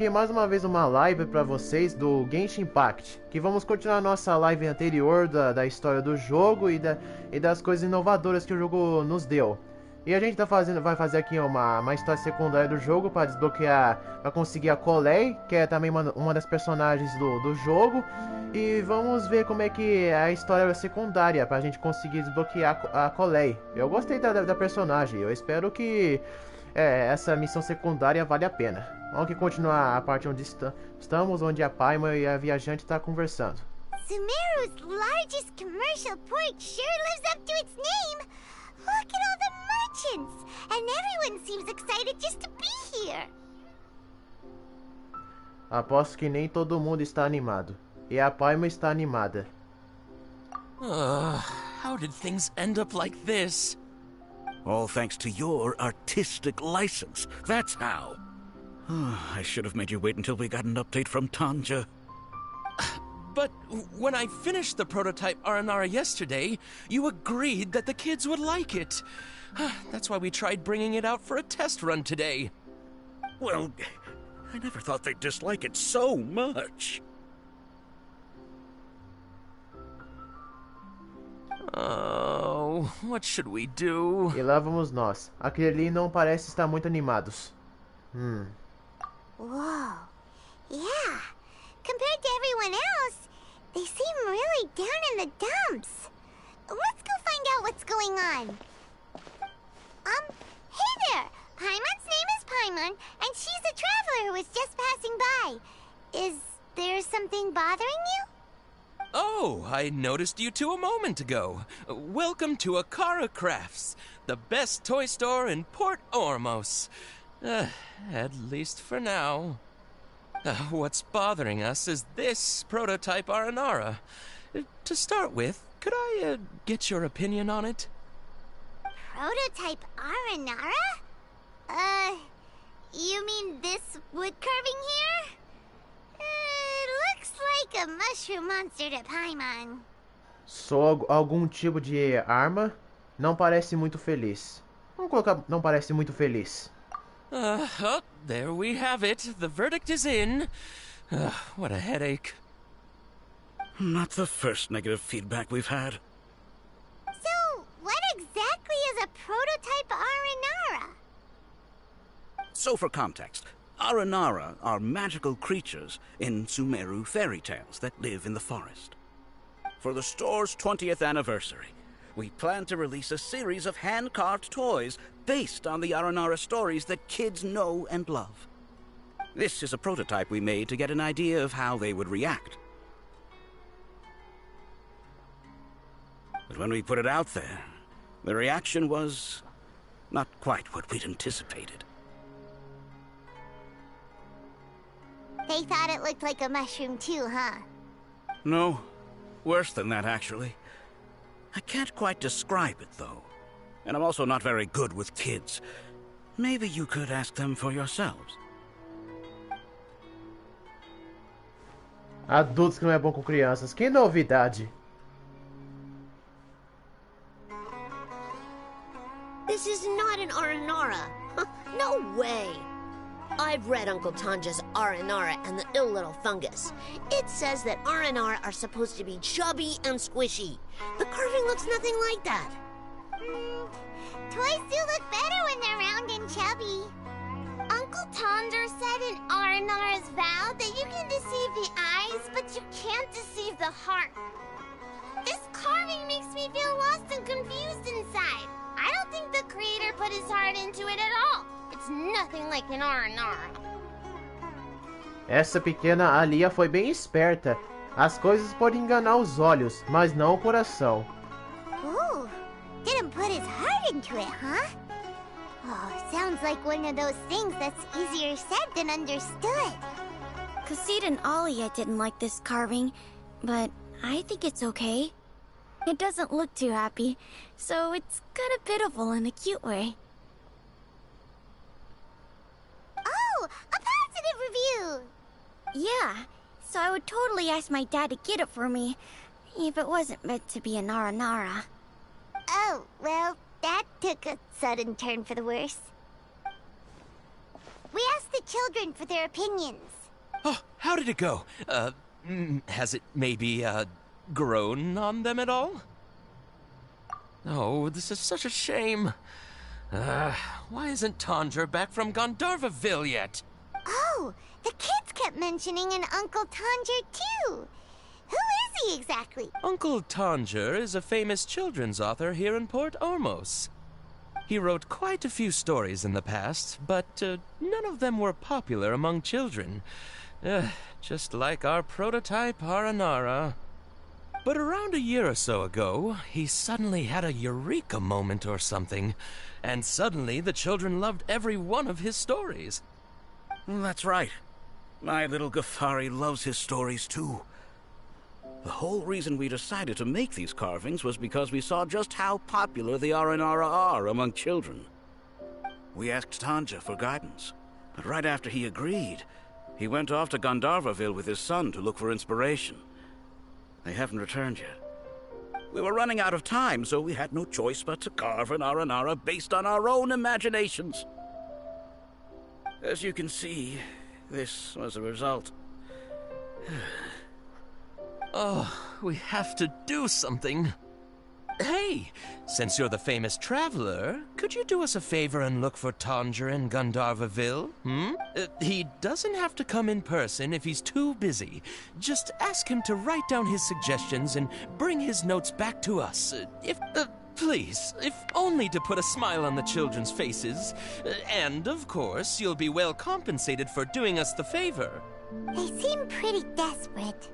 E mais uma vez uma live para vocês do Genshin Impact, que vamos continuar a nossa live anterior da história do jogo e das coisas inovadoras que o jogo nos deu. E a gente vai fazer aqui uma história secundária do jogo para desbloquear, para conseguir a Colei, que é também uma das personagens do jogo. E vamos ver como é que é a história secundária, para a gente conseguir desbloquear a Colei. Eu gostei da personagem, eu espero que essa missão secundária vale a pena. Vamos continuar a parte onde estamos, onde a Paimon e a viajante estão conversando. Sumero's largest commercial port sure lives up to its name. Look at all the merchants, and everyone seems excited just to be here. Aposto que nem todo mundo está animado. E a Paimon está animada. How did things end up like this? All thanks to your artistic license. That's how. I should have made you wait until we got an update from Tanja. But when I finished the prototype Aranara yesterday, you agreed that the kids would like it. That's why we tried bringing it out for a test run today. Well, I never thought they'd dislike it so much. Oh, what should we do? E lá vamos nós. Aquele ali não parece estar muito animados. Whoa. Yeah. Compared to everyone else, they seem really down in the dumps. Let's go find out what's going on. Hey there! Paimon's name is Paimon, and she's a traveler who was just passing by. Is there something bothering you? Oh, I noticed you two a moment ago. Welcome to Akara Crafts, the best toy store in Port Ormos. At least for now. What's bothering us is this prototype Aranara. To start with, could I get your opinion on it? Prototype Aranara? You mean this wood carving here? Looks like a mushroom monster to Paimon. Sou algum tipo de arma. Não parece muito feliz. Vamos colocar não parece muito feliz. Oh, there we have it. The verdict is in. What a headache. Not the first negative feedback we've had. So, what exactly is a prototype Aranara? So for context, Aranara are magical creatures in Sumero fairy tales that live in the forest. For the store's 20th anniversary, we plan to release a series of hand-carved toys based on the Aranara stories that kids know and love. This is a prototype we made to get an idea of how they would react. But when we put it out there, the reaction was not quite what we'd anticipated. They thought it looked like a mushroom too, huh? No, worse than that, actually. I can't quite describe it, though. And I'm also not very good with kids. Maybe you could ask them for yourselves. Adultos que não é bom com crianças. Que novidade. This is not an Aranara. No way. I've read Uncle Tanja's Aranara and the Ill Little Fungus. It says that Aranara are supposed to be chubby and squishy. The carving looks nothing like that. Toys do look better when they're round and chubby. Uncle Tonder said in Aranara's vow that you can deceive the eyes, but you can't deceive the heart. This carving makes me feel lost and confused inside. I don't think the creator put his heart into it at all. It's nothing like an Aranara. Essa pequena Alia foi bem esperta. As coisas podem enganar os olhos, mas não o coração. Ooh, didn't put his heart into it, huh? Oh, sounds like one of those things that's easier said than understood. Cassid and Alia didn't like this carving, but I think it's okay. It doesn't look too happy, so it's kind of pitiful in a cute way. Oh, a positive review! Yeah, so I would totally ask my dad to get it for me, if it wasn't meant to be a Nara. Oh, well, that took a sudden turn for the worse. We asked the children for their opinions. Oh, how did it go? Has it maybe, grown on them at all? Oh, this is such a shame. Why isn't Tondra back from Gandharvaville yet? Oh, the kids kept mentioning an Uncle Tondra too. Who is he exactly? Uncle Tondra is a famous children's author here in Port Ormos. He wrote quite a few stories in the past, but none of them were popular among children. Just like our prototype Aranara. But around a year or so ago, he suddenly had a eureka moment or something, and suddenly the children loved every one of his stories. That's right. My little Ghaffari loves his stories too. The whole reason we decided to make these carvings was because we saw just how popular the Aranara are among children. We asked Tanja for guidance, but right after he agreed, he went off to Gandharvaville with his son to look for inspiration. They haven't returned yet. We were running out of time, so we had no choice but to carve an Aranara based on our own imaginations. As you can see, this was the result. Oh, we have to do something. Hey, since you're the famous traveler, could you do us a favor and look for Tondra in Gandharvaville? He doesn't have to come in person if he's too busy. Just ask him to write down his suggestions and bring his notes back to us. Please, if only to put a smile on the children's faces. And, of course, you'll be well compensated for doing us the favor. They seem pretty desperate.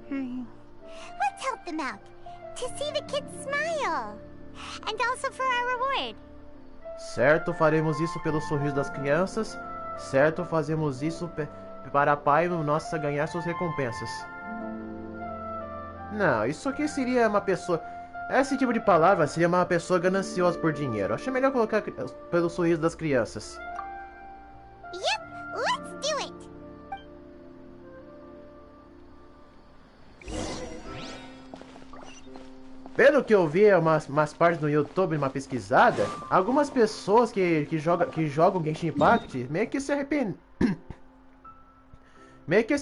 Let's help them out. To see the kids smile. And also for our reward. Certo, faremos isso pelo sorriso das crianças. Certo, fazemos isso para pai nossa ganhar suas recompensas. Não, isso aqui seria uma pessoa... Esse tipo de palavra seria uma pessoa gananciosa por dinheiro. Acho melhor colocar pelo sorriso das crianças. Yep, let's do it. Pelo que eu vi umas partes no YouTube, uma pesquisada, algumas pessoas que jogam Genshin Impact meio que se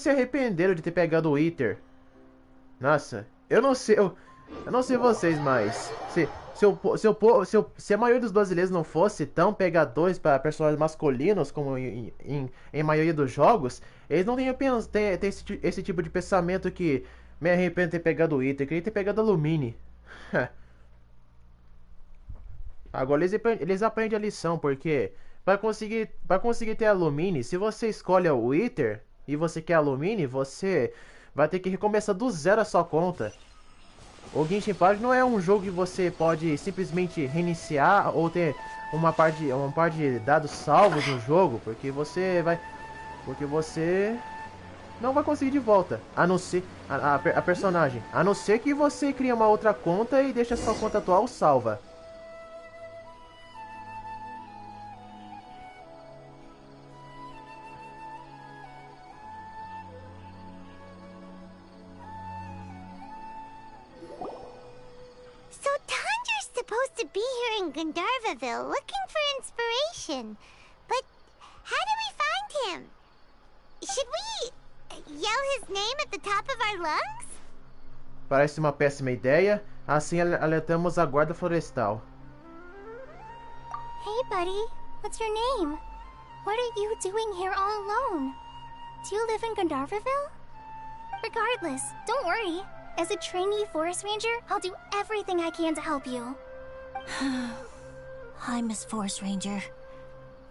arrependeram de ter pegado o Ether. Nossa, eu não sei vocês, mas se a maioria dos brasileiros não fosse tão pegadores para personagens masculinos como em maioria dos jogos, eles não teriam esse tipo de pensamento que me arrependo de ter pegado o Ether, queria ter pegado a Lumine. Agora eles aprendem a lição, porque para conseguir ter a Lumine, se você escolhe o Ether e você quer a Lumine, você vai ter que recomeçar do zero a sua conta. O Genshin Impact não é um jogo que você pode simplesmente reiniciar ou ter uma parte de dados salvos no jogo, porque você não vai conseguir de volta, a não ser a personagem, a não ser que você crie uma outra conta e deixe a sua conta atual salva. So Tondra's supposed to be here in Gandharvaville looking for inspiration, but how do we find him? Should we yell his name at the top of our lungs? Parece uma péssima ideia. Assim alertamos a guarda florestal. Hey, buddy. What's your name? What are you doing here all alone? Do you live in Gandharvaville? Regardless, don't worry. As a trainee forest ranger, I'll do everything I can to help you. Hi, Miss Forest Ranger.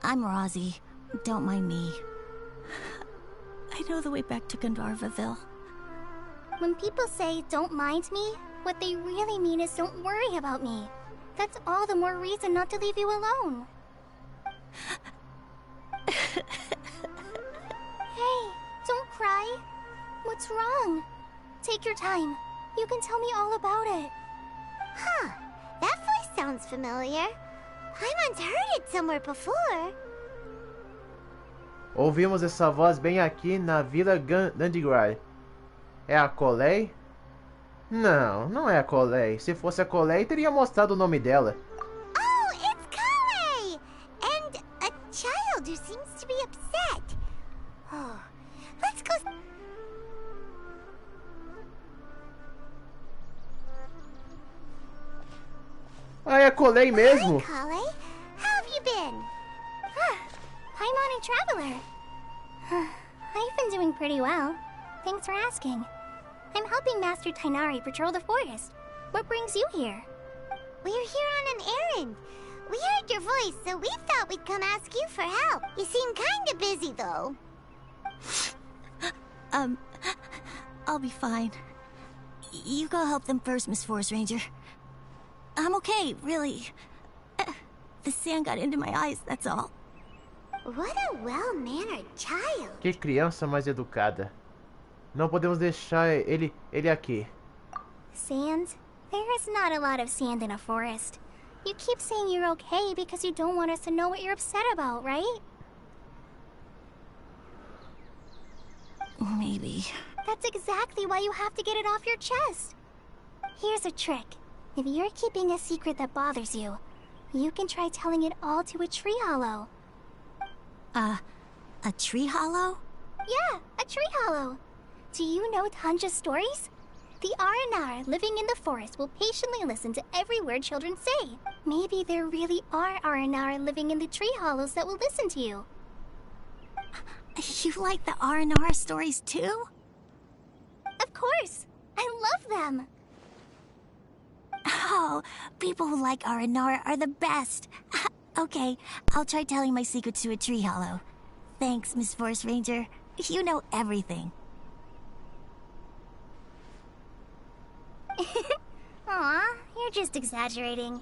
I'm Rozzy. Don't mind me. I know the way back to Gandharvaville. When people say, don't mind me, what they really mean is don't worry about me. That's all the more reason not to leave you alone. Hey, don't cry. What's wrong? Take your time. You can tell me all about it. Huh, that voice sounds familiar. I once heard it somewhere before. Ouvimos essa voz bem aqui na Vila Dandigrai. É a Colei? Não, não é a Colei. Se fosse a Colei, teria mostrado o nome dela. Oh, it's Colei! And a child who seems to be upset. Colei mesmo? Hi, Kale. How have you been? Paimon and Traveler. I've been doing pretty well. Thanks for asking. I'm helping Master Tainari patrol the forest. What brings you here? We're here on an errand. We heard your voice, so we thought we'd come ask you for help. You seem kinda busy, though. I'll be fine. You go help them first, Miss Forest Ranger. I'm okay, really. The sand got into my eyes, that's all. What a well-mannered child. Que criança mais educada. Não podemos deixar ele aqui. Sand? There is not a lot of sand in a forest. You keep saying you're okay because you don't want us to know what you're upset about, right? Maybe. That's exactly why you have to get it off your chest. Here's a trick. If you're keeping a secret that bothers you, you can try telling it all to a tree hollow. A tree hollow? Yeah, a tree hollow. Do you know Tanja's stories? The Aranara living in the forest will patiently listen to every word children say. Maybe there really are Aranara living in the tree hollows that will listen to you. You like the Aranara stories too? Of course! I love them! Oh, people who like Aranara are the best. Okay, I'll try telling my secrets to a tree hollow. Thanks, Miss Forest Ranger. You know everything. Aw, you're just exaggerating.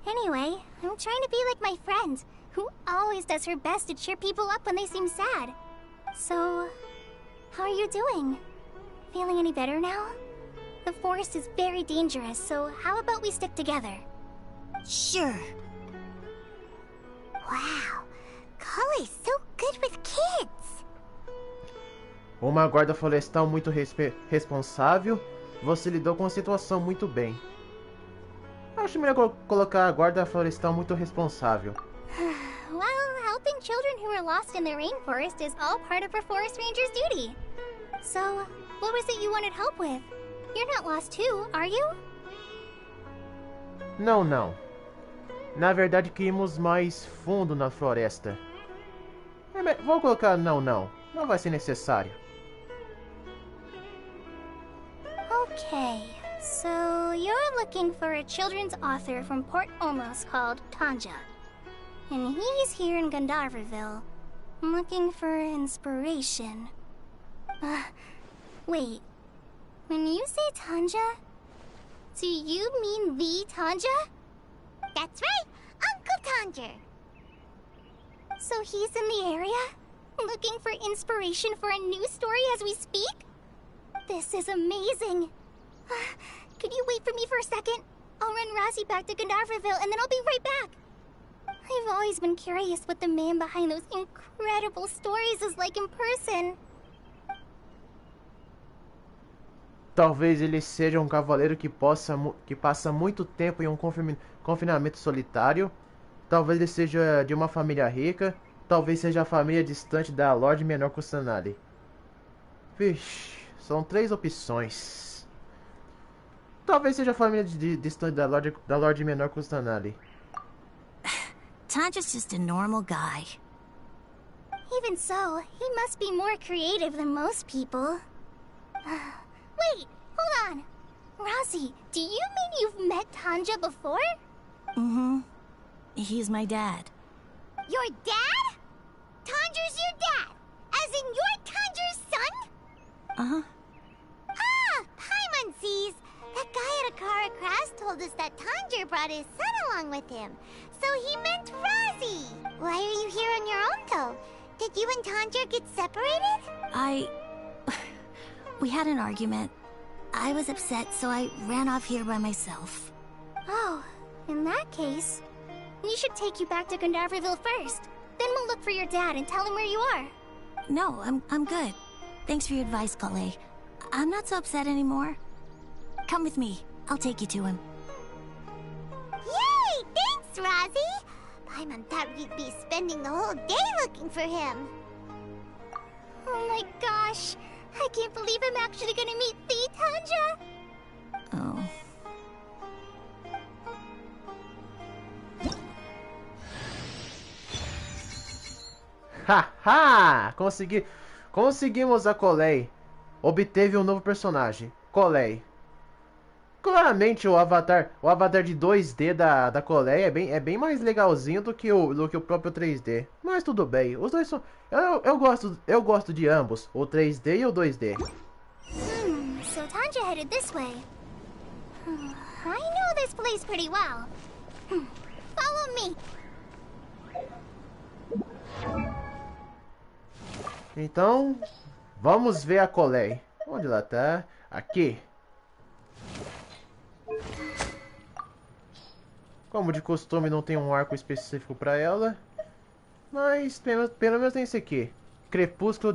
Anyway, I'm trying to be like my friend, who always does her best to cheer people up when they seem sad. So, how are you doing? Feeling any better now? The forest is very dangerous, so how about we stick together? Sure. Wow, Kale's so good with kids. Uma guarda florestal muito responsável. Você lidou com a situação muito bem. Acho melhor colocar a guarda florestal muito responsável. Well, helping children who are lost in the rainforest is all part of a forest ranger's duty. So, what was it you wanted help with? You're not lost too, are you? Não, não. Na verdade, queríamos mais fundo na floresta. Vou colocar não, não. Não vai ser necessário. Okay, so you're looking for a children's author from Port Olmos called Tanja. And he's here in Gandharville, looking for inspiration. Wait. When you say Tanja, do you mean the Tanja? That's right, Uncle Tanger. So he's in the area, looking for inspiration for a new story as we speak? This is amazing. Could you wait for me for a second? I'll run Razzie back to Gandharville and then I'll be right back. I've always been curious what the man behind those incredible stories is like in person. Talvez ele seja um cavaleiro que passa muito tempo em um confinamento solitário. Talvez ele seja de uma família rica. Talvez seja a família distante da Lorde Menor Kusanali. Vixe, são 3 opções. Talvez seja a família distante da Lorde Menor Kusanali. Tanja's just a normal guy. Even so, he must be more creative than most people. Wait, hold on. Razzie, do you mean you've met Tanja before? Mm-hmm. He's my dad. Your dad? Tanger's your dad? As in you're Tanger's son? Uh-huh. Ah, Paimon sees. That guy at Akara Crafts told us that Tanger brought his son along with him. So he meant Razzie. Why are you here on your own, though? Did you and Tanger get separated? We had an argument. I was upset, so I ran off here by myself. Oh, in that case, we should take you back to Gandharville first. Then we'll look for your dad and tell him where you are. No, I'm good. Thanks for your advice, Kale. I'm not so upset anymore. Come with me. I'll take you to him. Yay! Thanks, Razzie! Paimon thought we'd be spending the whole day looking for him. Oh my gosh! I can't believe I'm actually gonna meet the Tanja! Oh. Haha! Conseguimos a Colei. Obteve um novo personagem, Colei. Claramente o avatar de 2D da Colei é bem mais legalzinho do que o próprio 3D. Mas tudo bem, os dois são... Eu gosto de ambos, o 3D e o 2D. So Tanja headed this way. I know this place pretty well. Follow me. Então, vamos ver a Colei. Onde ela tá? Aqui. Como de costume, não tem um arco específico pra ela. Mas pelo menos tem esse aqui. Crepúsculo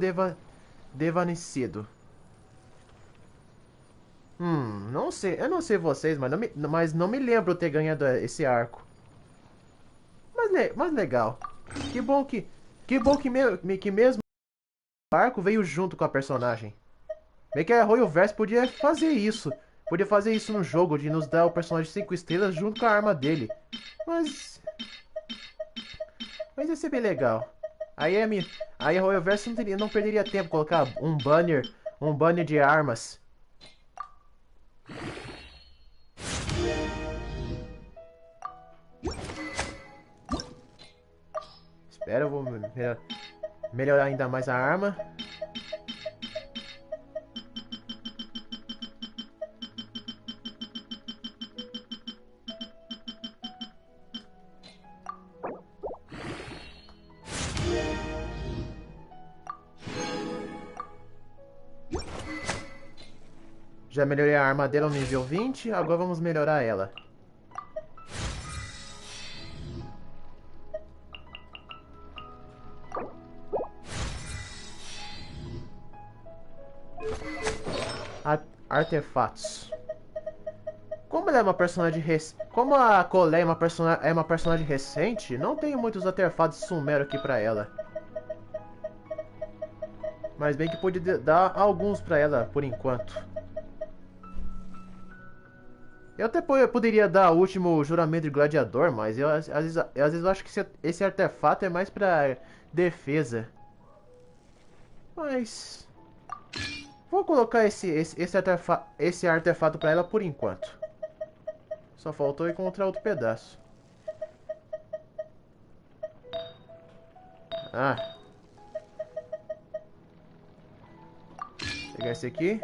Devanecido. Não sei. Eu não sei vocês, mas não me lembro ter ganhado esse arco. Mas legal. Que bom que mesmo o arco veio junto com a personagem. Bem que a Royalverse podia fazer isso. Podia fazer isso no jogo, de nos dar o personagem 5 estrelas junto com a arma dele. Mas ia ser bem legal. Aí a Royalverse não perderia tempo colocar um banner de armas. Espera, eu vou melhorar ainda mais a arma. Já melhorei a arma dela no nível 20, agora vamos melhorar ela. Artefatos. Como ela é uma personagem Como a Colei é uma personagem recente, não tenho muitos artefatos Sumero aqui pra ela. Mas bem que pude dar alguns pra ela por enquanto. Eu até poderia dar o último juramento de gladiador, mas às vezes eu acho que esse artefato é mais pra defesa. Mas vou colocar esse artefato pra ela por enquanto. Só faltou encontrar outro pedaço. Pegar esse aqui.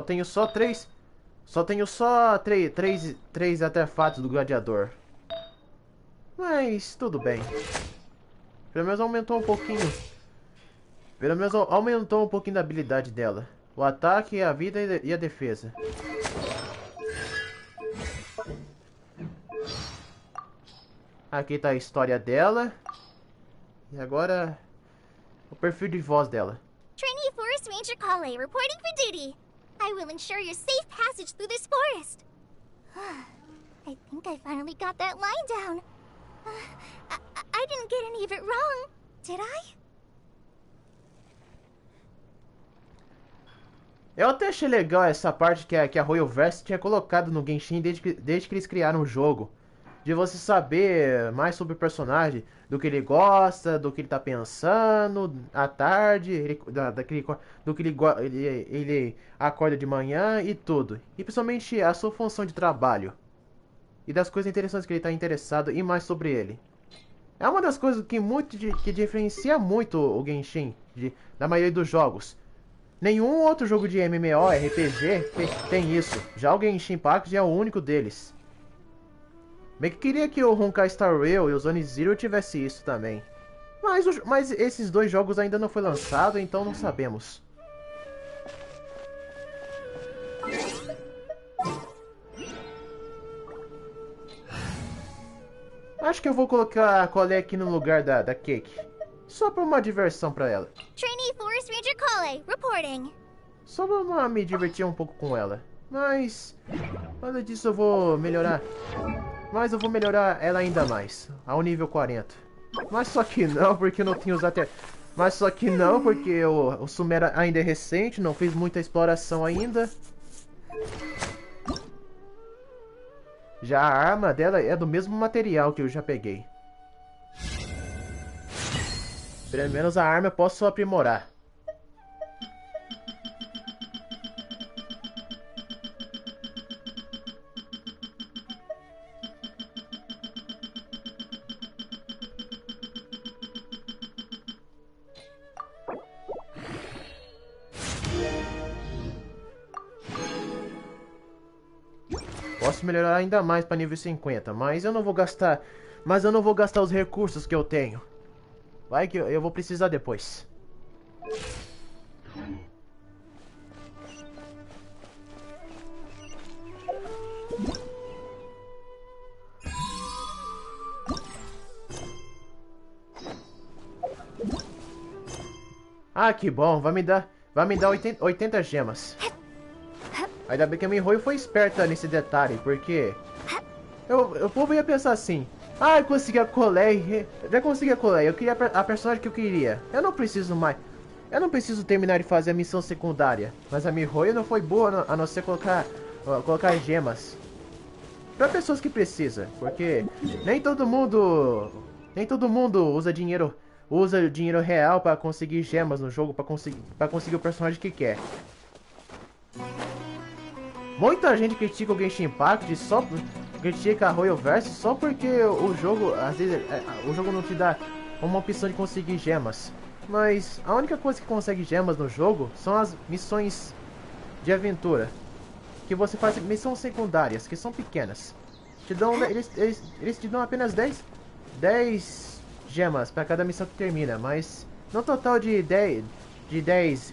Tenho só três artefatos do gladiador. Mas tudo bem. Pelo menos aumentou um pouquinho. Pelo menos aumentou um pouquinho da habilidade dela. O ataque, a vida e a defesa. Aqui tá a história dela. E agora o perfil de voz dela. Trainee Forest Ranger Kale reporting for duty. I will ensure your safe passage through this forest. I think I finally got that line down. I didn't get any of it wrong, did I? Eu até achei legal essa parte que a Royalverse tinha colocado no Genchin desde que eles criaram o jogo. De você saber mais sobre o personagem, do que ele gosta, do que ele tá pensando à tarde, do que ele acorda de manhã e tudo. E principalmente a sua função de trabalho. E das coisas interessantes que ele tá interessado e mais sobre ele. É uma das coisas que diferencia muito o Genchin da maioria dos jogos. Nenhum outro jogo de MMORPG tem isso. Já o Genshin Impact é o único deles. Bem que queria que o Honkai Star Rail e o Zone Zero tivesse isso também. Mas esses dois jogos ainda não foi lançado, então não sabemos. Acho que eu vou colocar a Colei aqui no lugar da Cake. Só pra uma diversão pra ela. Trainee Forest Ranger Kale, reporting. Só pra me divertir um pouco com ela. Mas nada disso eu vou melhorar. Mas eu vou melhorar ela ainda mais, ao nível 40. Mas só que não, porque eu não tinha usado até... Mas só que não, porque o Sumero ainda é recente, não fiz muita exploração ainda. Já a arma dela é do mesmo material que eu já peguei. Pelo menos a arma eu posso aprimorar. Posso melhorar ainda mais para nível 50, mas eu não vou gastar, os recursos que eu tenho. Vai que eu vou precisar depois. Ah, que bom, vai me dar 80 gemas. Ainda bem que a Mihoyo foi esperta nesse detalhe, porque o povo ia pensar assim: ah, eu consegui a Colei, já consegui a Colei, eu queria a personagem que eu queria. Eu não preciso terminar de fazer a missão secundária. Mas a Mihoyo não foi boa a não ser colocar gemas para pessoas que precisam, porque nem todo mundo usa dinheiro real para conseguir gemas no jogo, para conseguir o personagem que quer. Muita gente critica o Genshin Impact, critica a Royalverse só porque o jogo, às vezes, o jogo não te dá uma opção de conseguir gemas. Mas a única coisa que consegue gemas no jogo são as missões de aventura. Que você faz missões secundárias, que são pequenas. Eles te dão apenas 10 gemas para cada missão que termina, mas no total de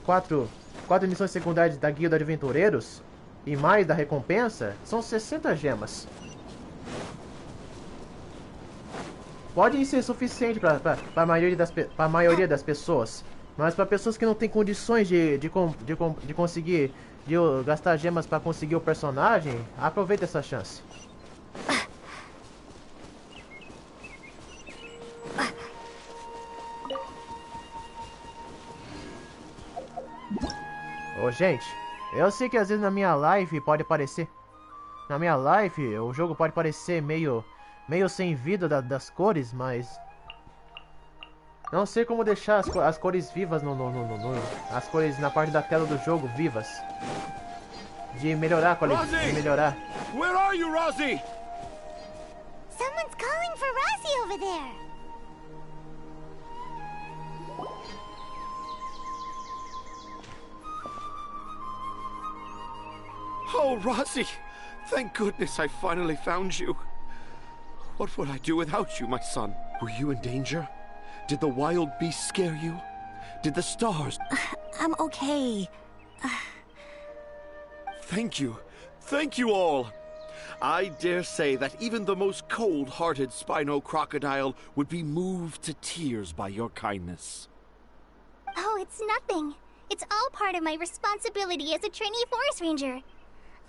4 missões secundárias da Guilda de Aventureiros e mais da recompensa, são 60 gemas. Podem ser suficiente para a maioria das pessoas, mas para pessoas que não têm condições de conseguir gastar gemas para conseguir o personagem, aproveita essa chance. Ô, gente, eu sei que às vezes na minha live pode parecer... Na minha live, o jogo pode parecer meio sem vida das cores, mas... Não sei como deixar as cores vivas as cores na parte da tela do jogo vivas. De melhorar a qualidade. De melhorar. Where are you, Rosie? Someone's calling for Rosie over there. Oh, Rosie! Thank goodness I finally found you. What would I do without you, my son? Were you in danger? Did the wild beasts scare you? Did the stars... I'm okay. Thank you. Thank you all. I dare say that even the most cold-hearted Spino crocodile would be moved to tears by your kindness. Oh, it's nothing. It's all part of my responsibility as a trainee forest ranger.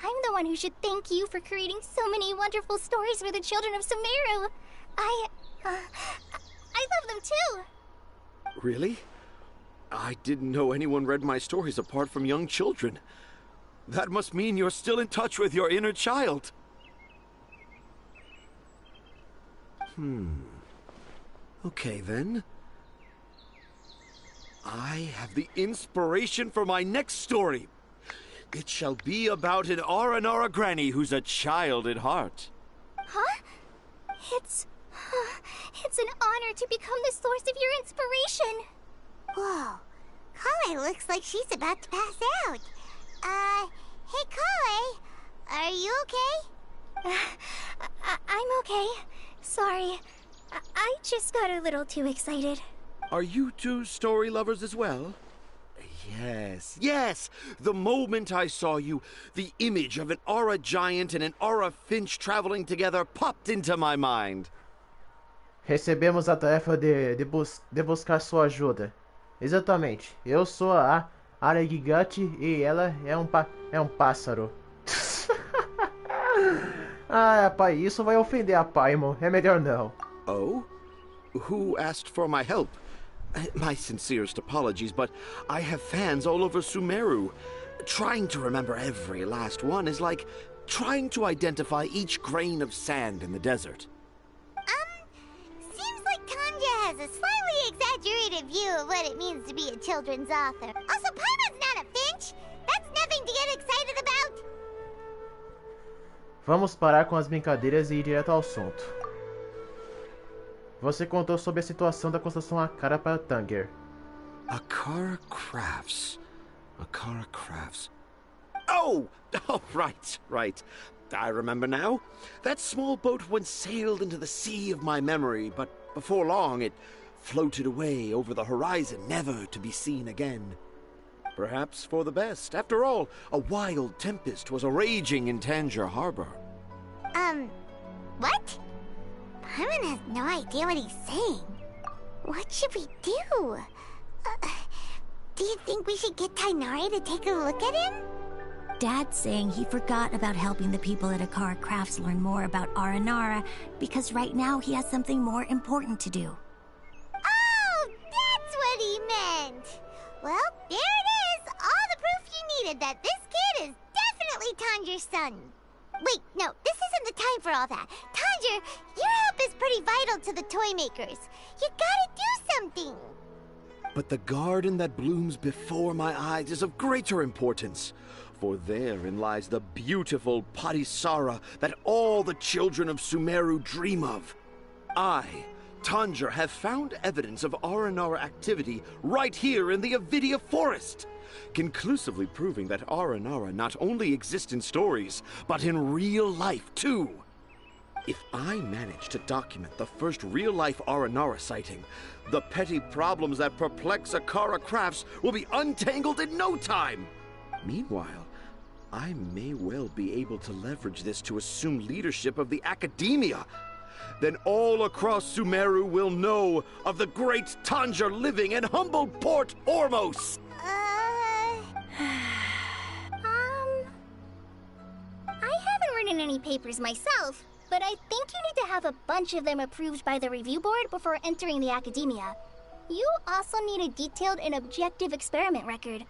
I'm the one who should thank you for creating so many wonderful stories for the children of Sumero. I love them too. Really? I didn't know anyone read my stories apart from young children. That must mean you're still in touch with your inner child. Okay, then. I have the inspiration for my next story. It shall be about an Aranara granny who's a child at heart. Huh? It's an honor to become the source of your inspiration. Whoa. Kale looks like she's about to pass out. Hey Kale, are you okay? I'm okay. Sorry. I just got a little too excited. Are you two story lovers as well? Yes. The moment I saw you, the image of an Aura giant and an Aura finch traveling together popped into my mind. Recebemos a tarefa de buscar sua ajuda. Exatamente. Eu sou a área gigante e ela é um pássaro. Ah, pai, isso vai ofender a Paimon. É melhor não. Oh? Who asked for my help? My sincerest apologies, but I have fans all over Sumero. Trying to remember every last one is like trying to identify each grain of sand in the desert. Seems like Tanja has a slightly exaggerated view of what it means to be a children's author. Also, Paimon's not a finch. That's nothing to get excited about. Vamos parar com as brincadeiras e ir direto ao assunto. Você contou sobre a situação da construção Akara para Tanger. Akara Crafts. Akara Crafts. Oh, right. I remember now. That small boat once sailed into the sea of my memory, but before long it floated away over the horizon, never to be seen again. Perhaps for the best. After all, a wild tempest was raging in Tanger Harbor. What? Paimon has no idea what he's saying. What should we do? Do you think we should get Tainari to take a look at him? Dad's saying he forgot about helping the people at Akara Crafts learn more about Aranara because right now he has something more important to do. Oh, that's what he meant! Well, there it is! All the proof you needed that this kid is definitely Tanger's son. Wait, no, this isn't the time for all that. Tanger, your help is pretty vital to the toy makers. You gotta do something! But the garden that blooms before my eyes is of greater importance. For therein lies the beautiful Patisara that all the children of Sumero dream of. I, Tanger, have found evidence of Aranara activity right here in the Avidia forest, conclusively proving that Aranara not only exist in stories, but in real life too. If I manage to document the first real-life Aranara sighting, the petty problems that perplex Akara Crafts will be untangled in no time. Meanwhile, I may well be able to leverage this to assume leadership of the academia. Then all across Sumero will know of the great Tanger living in humble Port Ormos. I haven't written any papers myself, but I think you need to have a bunch of them approved by the review board before entering the academia. You also need a detailed and objective experiment record.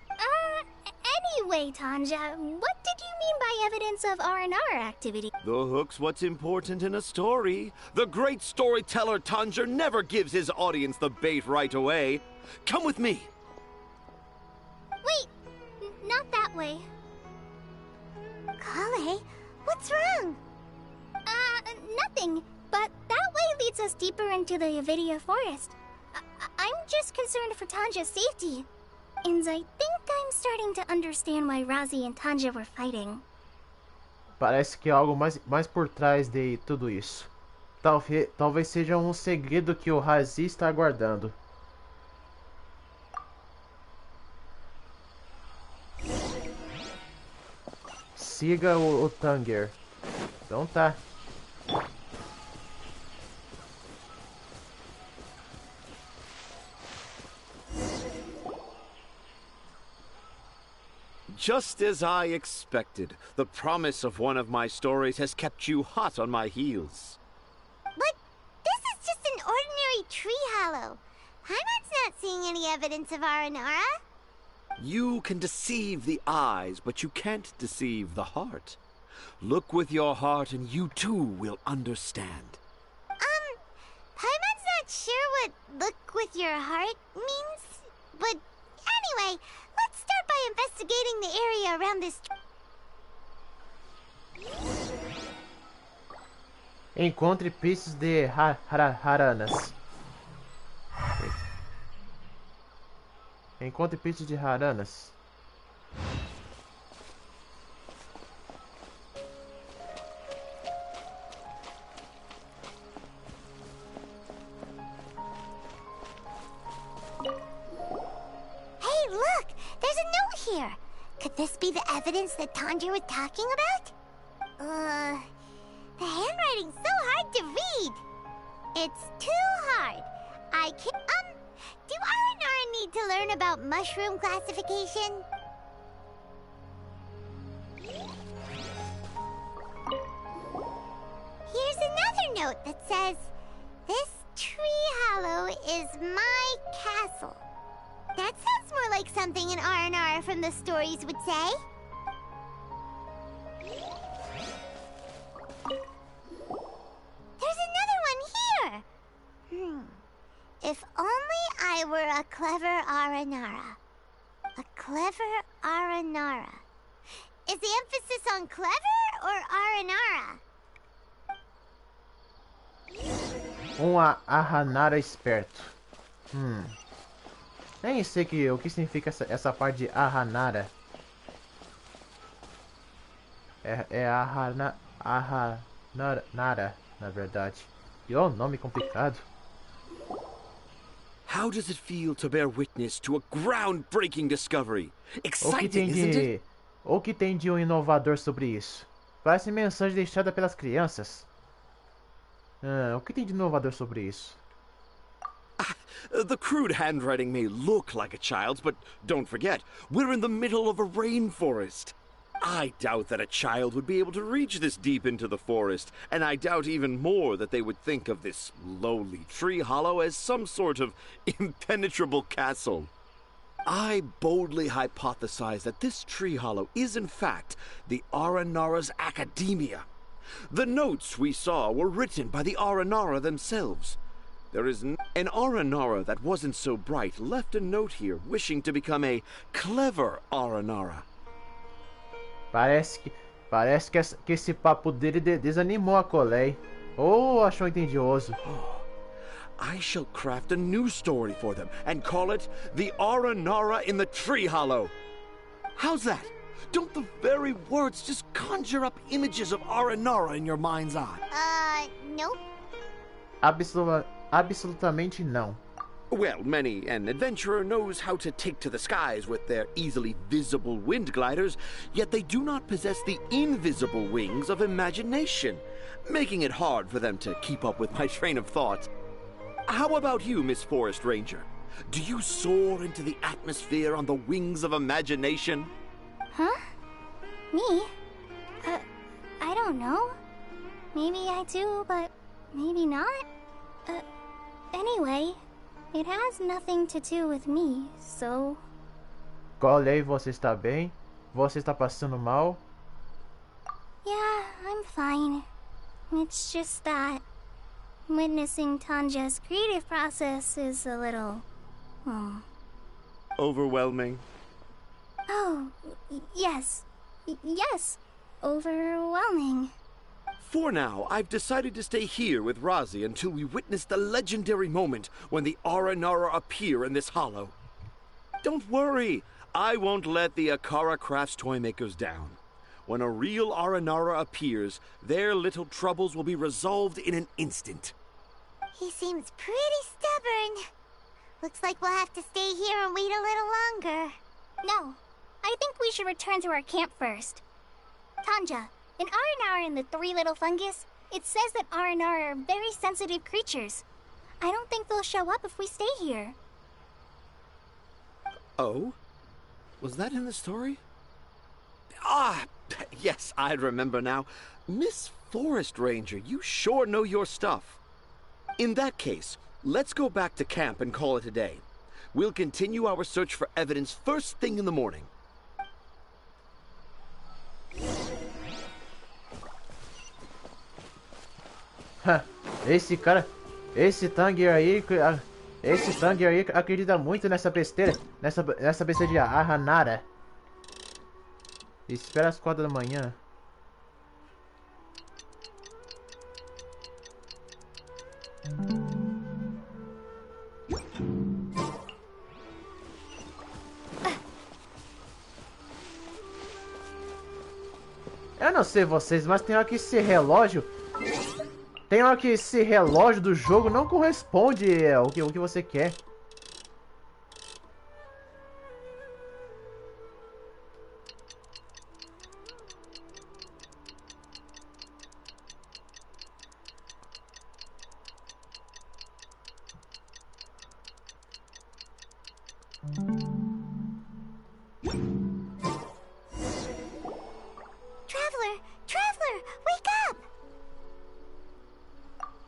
Anyway, Tanja, what did you mean by evidence of R&R activity? The hook's what's important in a story. The great storyteller Tanger never gives his audience the bait right away. Come with me. Wait, not that way. Kale, what's wrong? Nothing. But that way leads us deeper into the Avidia forest. I'm just concerned for Tanja's safety. And I think I'm starting to understand why Razi and Tanja were fighting. Parece que há algo mais por trás de tudo isso. Talvez seja um segredo que o Razi está guardando. Siga o Tanger. Então tá. Just as I expected, the promise of one of my stories has kept you hot on my heels. But this is just an ordinary tree hollow. Paimon's not seeing any evidence of Aranara. You can deceive the eyes, but you can't deceive the heart. Look with your heart and you too will understand. Paimon's not sure what look with your heart means. But anyway, let's start by investigating the area around this. Encontre pistas de haranas. Encontre pistas de haranas. Hey, look! There's a note here. Could this be the evidence that Tanger was talking about? The handwriting's so hard to read. It's too hard. I can't. Do Aranara need to learn about mushroom classification? Here's another note that says, this tree like something an R&R from the stories would say. There's another one here! If only I were a clever Aranara. A clever Aranara. Is the emphasis on clever or Aranara? Aranara esperto. Nem sei o que significa essa parte de Aranara. É Aranara, na verdade. E ó, nome complicado. How does it feel to bear witness to a groundbreaking discovery? Exciting, isn't it? O que tem de inovador sobre isso? Parece mensagem deixada pelas crianças. O que tem de inovador sobre isso? The crude handwriting may look like a child's, but don't forget, we're in the middle of a rainforest. I doubt that a child would be able to reach this deep into the forest, and I doubt even more that they would think of this lowly tree hollow as some sort of impenetrable castle. I boldly hypothesize that this tree hollow is in fact the Aranara's academia. The notes we saw were written by the Aranara themselves. There is an Aranara that wasn't so bright left a note here wishing to become a clever Aranara. Parece que esse papo dele desanimou a Colei. Ou achou entendioso. I shall craft a new story for them and call it The Aranara in the Tree Hollow. How's that? Don't the very words just conjure up images of Aranara in your mind's eye? Nope. Absolutamente não. Well, many an adventurer knows how to take to the skies with their easily visible wind gliders, yet they do not possess the invisible wings of imagination, making it hard for them to keep up with my train of thought. How about you, Miss Forest Ranger? Do you soar into the atmosphere on the wings of imagination? Huh? Me? I don't know. Maybe I do, but maybe not. Anyway, it has nothing to do with me, so... Colei, você está bem? Você está passando mal? Yeah, I'm fine. It's just that witnessing Tanja's creative process is a little... Overwhelming. Oh, yes. Yes, overwhelming. For now, I've decided to stay here with Razi until we witness the legendary moment when the Aranara appear in this hollow. Don't worry, I won't let the Akara Crafts toymakers down. When a real Aranara appears, their little troubles will be resolved in an instant. He seems pretty stubborn. Looks like we'll have to stay here and wait a little longer. No, I think we should return to our camp first. Tanja, in Aranara and the Three Little Fungus, it says that Aranara are very sensitive creatures. I don't think they'll show up if we stay here. Oh? Was that in the story? Ah, yes, I remember now. Miss Forest Ranger, you sure know your stuff. In that case, let's go back to camp and call it a day. We'll continue our search for evidence first thing in the morning. Esse Tanger aí acredita muito nessa besteira, nessa besteira de Aranara. Espera as 4 da manhã. Eu não sei vocês, mas tem hora que esse relógio... Tem hora que esse relógio do jogo não corresponde ao que você quer. Traveler, wake up!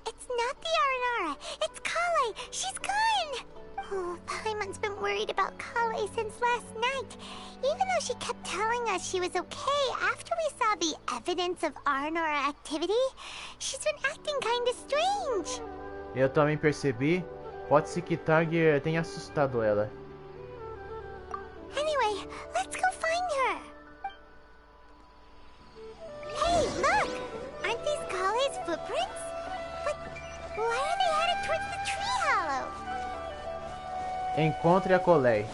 It's not the Aranara, it's Kale! She's gone! though she kept telling us she was okay, after we saw the evidence of Aranora activity, she's been acting kinda strange. Eu também percebi. Pode ser que Tiger tenha assustado ela. Anyway, let's go find her. Hey, look! Aren't these Kale's footprints? But why are they headed towards the tree hollow? Encontre a Colei.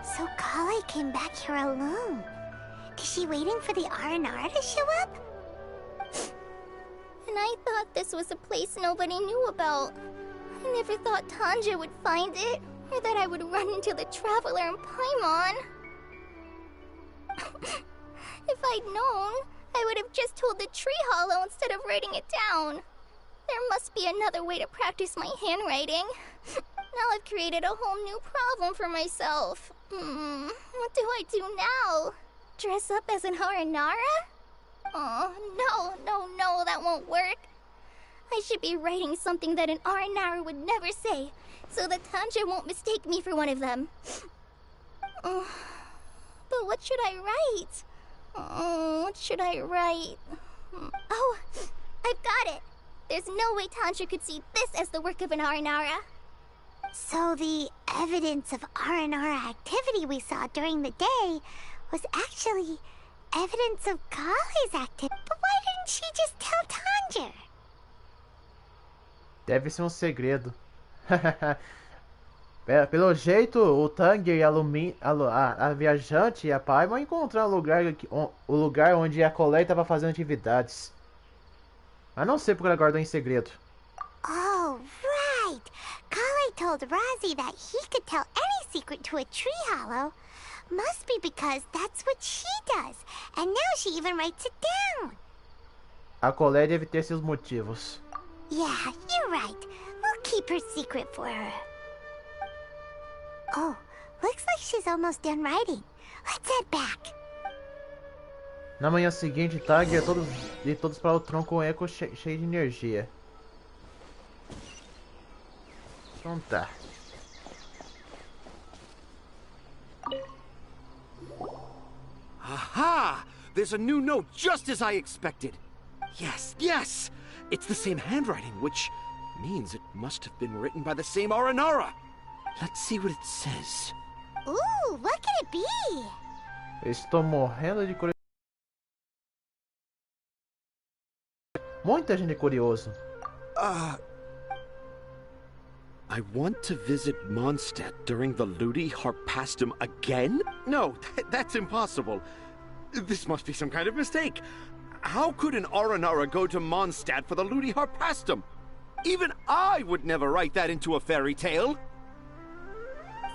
So Kale came back here alone. Is she waiting for the Aranara to show up? And I thought this was a place nobody knew about. I never thought Tanja would find it, or that I would run into the Traveler in Paimon. If I'd known, I would have just told the tree hollow instead of writing it down. There must be another way to practice my handwriting. Now I've created a whole new problem for myself. What do I do now? Dress up as an Aranara? Oh, no, that won't work. I should be writing something that an Aranara would never say, so that Tanja won't mistake me for one of them. But what should I write? What should I write? Oh, I've got it! There's no way Tanja could see this as the work of an Aranara. So the evidence of Aranara activity we saw during the day was actually evidence of Kale's activity. But why didn't she just tell Tanja? Deve ser segredo. Pelo jeito, o Tanger e a viajante e a Pai vão encontrar o lugar onde a Colei estava fazendo atividades. A não ser porque ela guardou em segredo. Oh, right! Kale told Razi that he could tell any secret to a tree hollow. Must be because that's what she does. And now she even writes it down. A Colei deve ter seus motivos. Yeah, you're right. We'll keep her secret for her. Oh, looks like she's almost done writing. Let's head back. Na manhã seguinte, Tiger e todos para o tronco com eco cheio de energia. Então tá. Aha! There's a new note just as I expected. Yes, yes! It's the same handwriting, which means it must have been written by the same Aranara. Let's see what it says. Ooh, what could it be? Estou morrendo de curiosidade. Muita gente curioso. I want to visit Mondstadt during the Ludi Harpastum again? No, that's impossible. This must be some kind of mistake. How could an Aranara go to Mondstadt for the Ludi Harpastum? Even I would never write that into a fairy tale.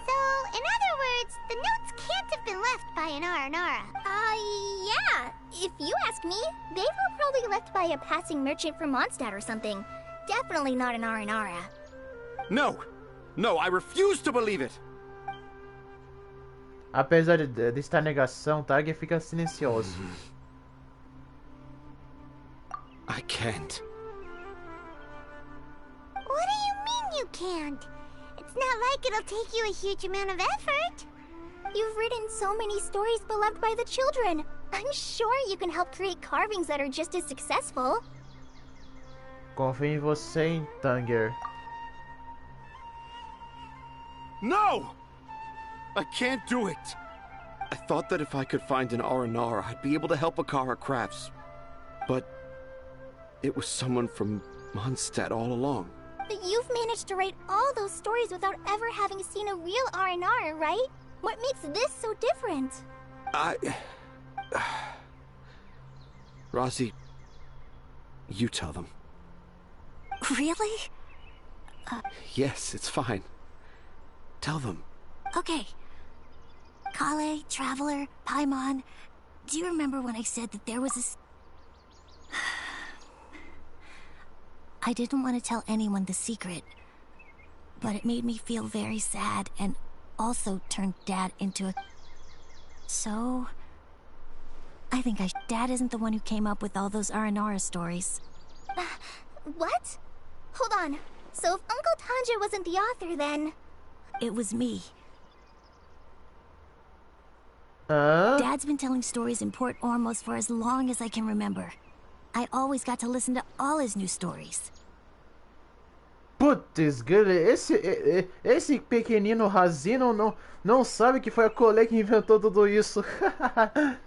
So, in other words, the notes can't have been left by an Aranara. Yeah. If you ask me, they were probably left by a passing merchant from Mondstadt or something. Definitely not an Aranara. No, I refuse to believe it. Apesar de estar negação, Tiger fica silencioso. I can't. What do you mean you can't? It's not like it'll take you a huge amount of effort. You've written so many stories beloved by the children. I'm sure you can help create carvings that are just as successful. Confio em você, Tiger. No! I can't do it. I thought that if I could find an Aranara, I'd be able to help Akara Crafts. But it was someone from Mondstadt all along. But you've managed to write all those stories without ever having seen a real Aranara, right? What makes this so different? Rosie, you tell them. Really? Yes, it's fine. Tell them. Okay. Kale, Traveler, Paimon, do you remember when I said that there was a... I didn't want to tell anyone the secret, but it made me feel very sad and also turned Dad into a... So... I think Dad isn't the one who came up with all those Aranara stories. What? Hold on. So if Uncle Tanja wasn't the author, then... It was me. Hã? Dad's been telling stories in Port Ormos for as long as I can remember. I always got to listen to all his new stories. Putz, esse pequenino Razino não sabe que foi a Colette que inventou tudo isso.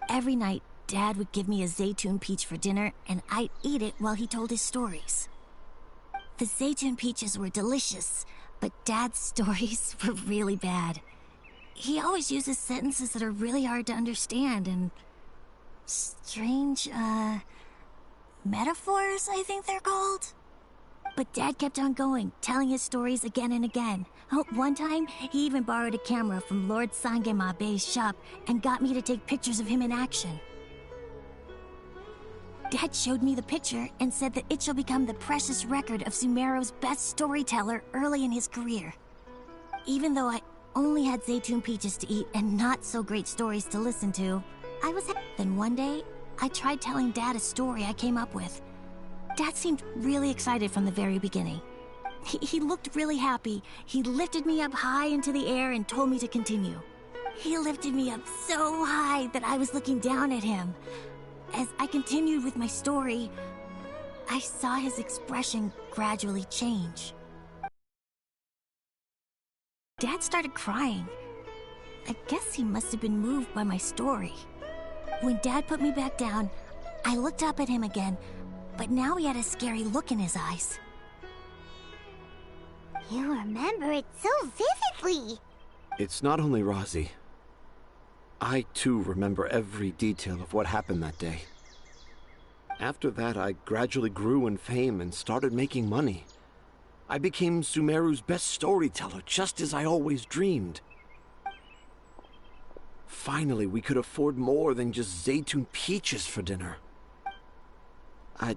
Every night, Dad would give me a Zaytun peach for dinner, and I'd eat it while he told his stories. The Zaytun peaches were delicious, but Dad's stories were really bad. He always uses sentences that are really hard to understand and strange, metaphors, I think they're called. But Dad kept on going, telling his stories again and again. Oh, one time, he even borrowed a camera from Lord Sangema Bey's shop and got me to take pictures of him in action. Dad showed me the picture and said that it shall become the precious record of Sumero's best storyteller early in his career. Even though I only had Zaytun peaches to eat and not so great stories to listen to, I was... Then one day, I tried telling Dad a story I came up with. Dad seemed really excited from the very beginning. He looked really happy. He lifted me up high into the air and told me to continue. He lifted me up so high that I was looking down at him. As I continued with my story, I saw his expression gradually change. Dad started crying. I guess he must have been moved by my story. When Dad put me back down, I looked up at him again, but now he had a scary look in his eyes. You remember it so vividly. It's not only Rosie. I, too, remember every detail of what happened that day. After that, I gradually grew in fame and started making money. I became Sumeru's best storyteller, just as I always dreamed. Finally, we could afford more than just Zaytun peaches for dinner. I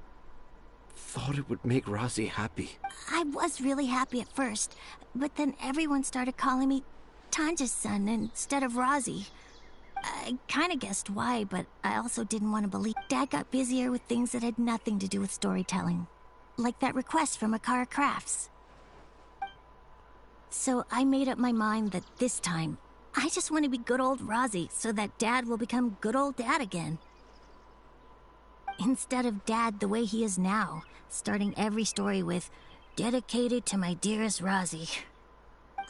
thought it would make Rosie happy. I was really happy at first, but then everyone started calling me Tanja's son instead of Rosie. I kinda guessed why, but I also didn't want to believe. Dad got busier with things that had nothing to do with storytelling. Like that request from Akara Crafts. So I made up my mind that this time, I just want to be good old Rosie so that Dad will become good old Dad again. Instead of Dad the way he is now, starting every story with, "Dedicated to my dearest Rosie."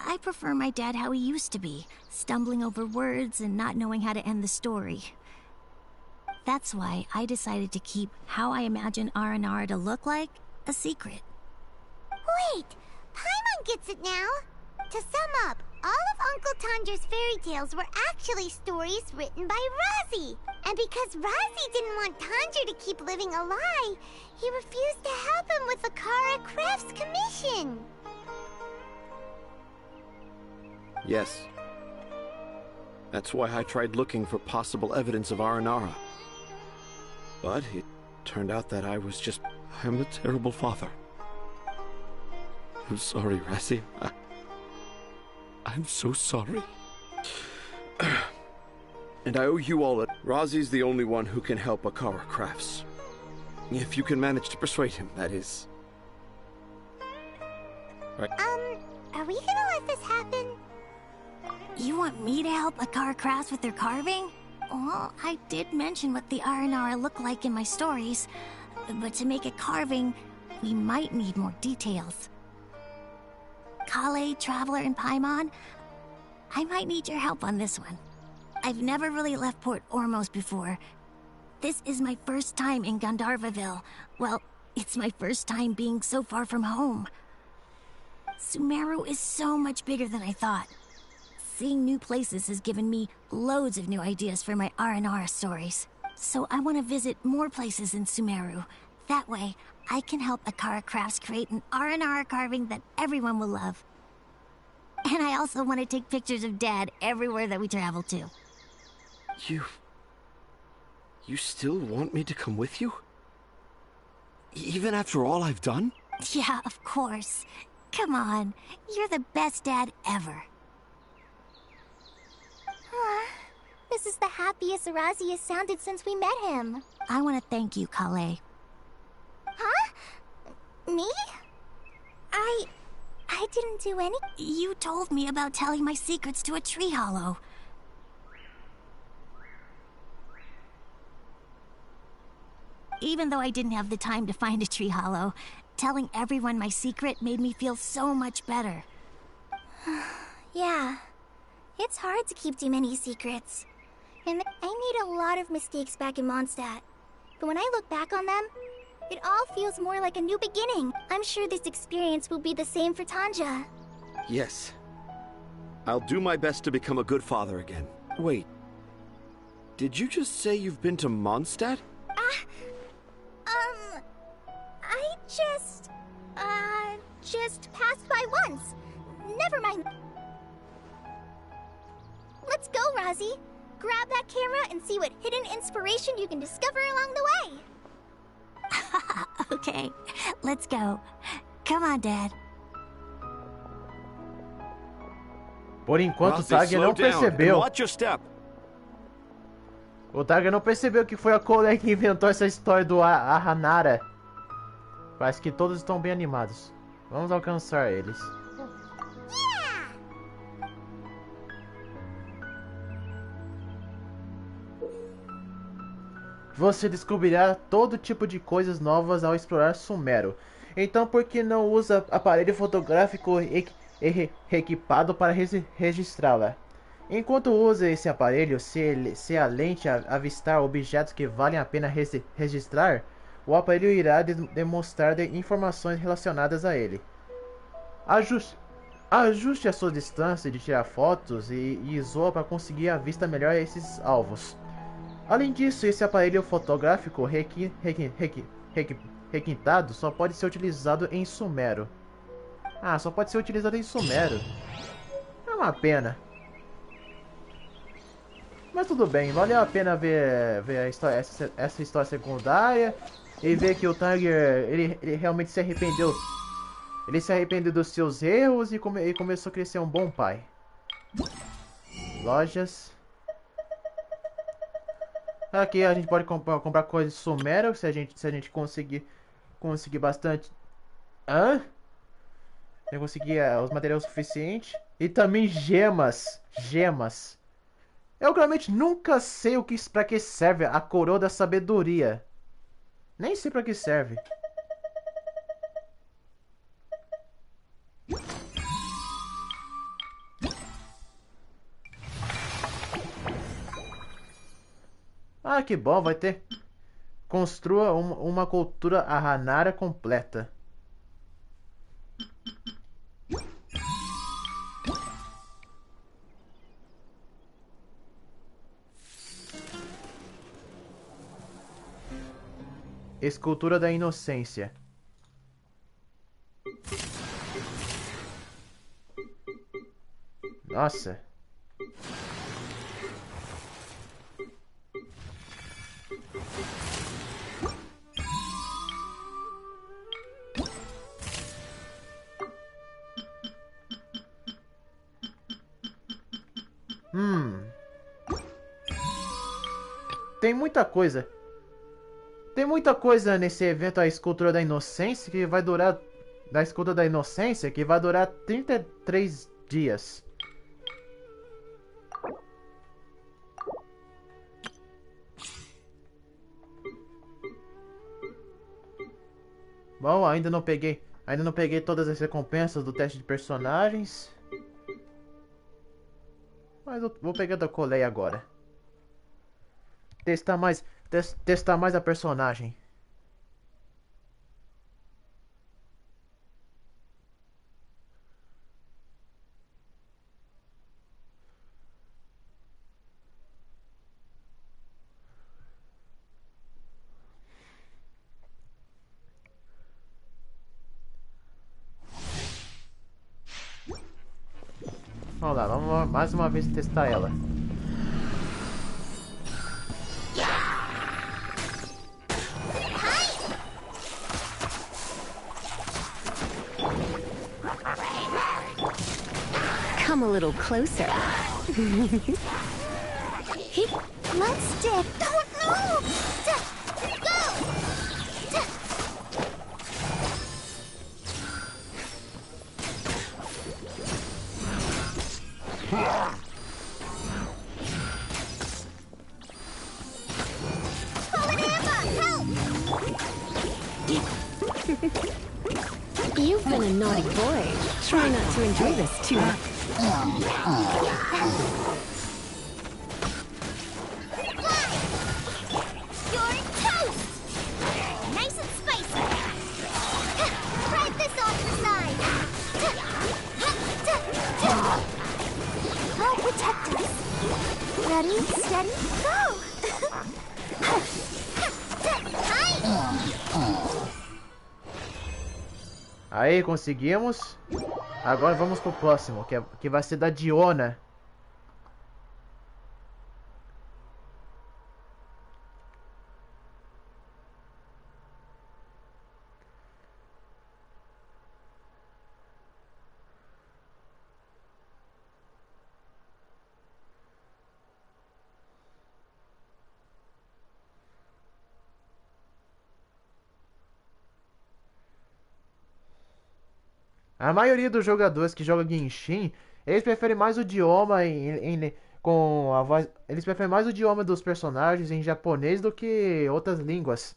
I prefer my dad how he used to be, stumbling over words and not knowing how to end the story. That's why I decided to keep how I imagine Aranara to look like a secret. Wait, Paimon gets it now. To sum up, all of Uncle Tanja's fairy tales were actually stories written by Rosie. And because Rosie didn't want Tanja to keep living a lie, he refused to help him with the Kara Crafts commission. Yes. That's why I tried looking for possible evidence of Aranara. But it turned out that I'm a terrible father. I'm sorry, Rosie. I'm so sorry. And I owe you all a... Rosie's the only one who can help Akara Crafts. If you can manage to persuade him, that is. Right. Are we gonna let this happen? You want me to help Akara Crafts with their carving? Well, I did mention what the Aranara look like in my stories, but to make a carving, we might need more details. Kale, Traveler, and Paimon, I might need your help on this one. I've never really left Port Ormos before. This is my first time in Gandharvaville. Well, it's my first time being so far from home. Sumero is so much bigger than I thought. Seeing new places has given me loads of new ideas for my Aranara stories. So I want to visit more places in Sumero. That way, I can help Akara Crafts create an Aranara carving that everyone will love. And I also want to take pictures of Dad everywhere that we travel to. You still want me to come with you? Even after all I've done? Yeah, of course. Come on, you're the best dad ever. This is the happiest Arazi has sounded since we met him. I want to thank you, Kale. Huh? Me? I didn't do any... You told me about telling my secrets to a tree hollow. Even though I didn't have the time to find a tree hollow, telling everyone my secret made me feel so much better. Yeah. It's hard to keep too many secrets. And I made a lot of mistakes back in Mondstadt. But when I look back on them, it all feels more like a new beginning. I'm sure this experience will be the same for Tanja. Yes. I'll do my best to become a good father again. Wait. Did you just say you've been to Mondstadt? I just passed by once. Never mind. Let's go, Rozzy. Grab that camera and see what hidden inspiration you can discover along the way. Okay, let's go. Come on, Dad. Por enquanto, o Rossi, Tiger slow não down and percebeu. watch your step. O Tiger não percebeu que foi a Cole que inventou essa história do Ahanara. Parece que todos estão bem animados. Vamos alcançar eles. Você descobrirá todo tipo de coisas novas ao explorar Sumero. Então por que não usa aparelho fotográfico equipado para registrá-la? Enquanto usa esse aparelho, se a lente avistar objetos que valem a pena registrar, o aparelho irá demonstrar informações relacionadas a ele. Ajuste a sua distância de tirar fotos e zoa para conseguir a vista melhor a esses alvos. Além disso, esse aparelho fotográfico requintado só pode ser utilizado em Sumero. Ah, só pode ser utilizado em Sumero. É uma pena. Mas tudo bem, valeu a pena ver a história, essa história secundária. E ver que o Tiger, ele realmente se arrependeu. Ele se arrependeu dos seus erros e começou a crescer um bom pai. Lojas. Aqui a gente pode comprar coisas de Sumero, se a gente conseguir bastante. Se conseguir os materiais suficientes. E também gemas. Eu realmente nunca sei pra que serve a coroa da sabedoria. Nem sei pra que serve. Ah, que bom, vai ter. Construa uma cultura Ahanara completa. Escultura da Inocência. Nossa. Tem muita coisa. Tem muita coisa nesse evento, a Escultura da Inocência, que vai durar... Da Escultura da Inocência, que vai durar 33 dias. Bom, ainda não peguei todas as recompensas do teste de personagens. Mas eu vou pegar da Colei agora. Testar mais a personagem. Vamos lá, vamos mais uma vez testar ela. Come a little closer. Let's dip. Oh no! Go! You've been a naughty boy. Try not to enjoy this too much. You're toast! Nice and spicy. Spread this off the side. I'll protect us. Ready, steady, go! Aí, conseguimos. Agora vamos pro próximo, que vai ser da Diona. A maioria dos jogadores que jogam Genshin, eles preferem mais o idioma com a voz, eles preferem mais o idioma dos personagens em japonês do que outras línguas.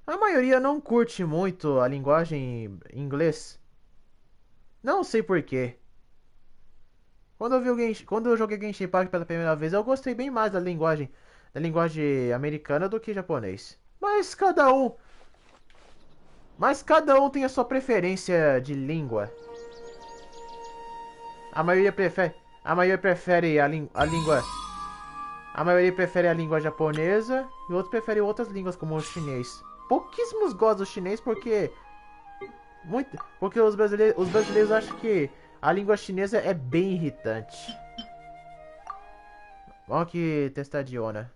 A maioria não curte muito a linguagem em inglês. Não sei porquê. Quando eu joguei Genshin Impact pela primeira vez, eu gostei bem mais da linguagem americana do que japonês. Mas cada um tem a sua preferência de língua. A maioria prefere a língua. A maioria prefere a língua japonesa e outros preferem outras línguas como o chinês. Pouquíssimos gostam do chinês porque os brasileiros acham que a língua chinesa é bem irritante. Vamos aqui testar a Diona.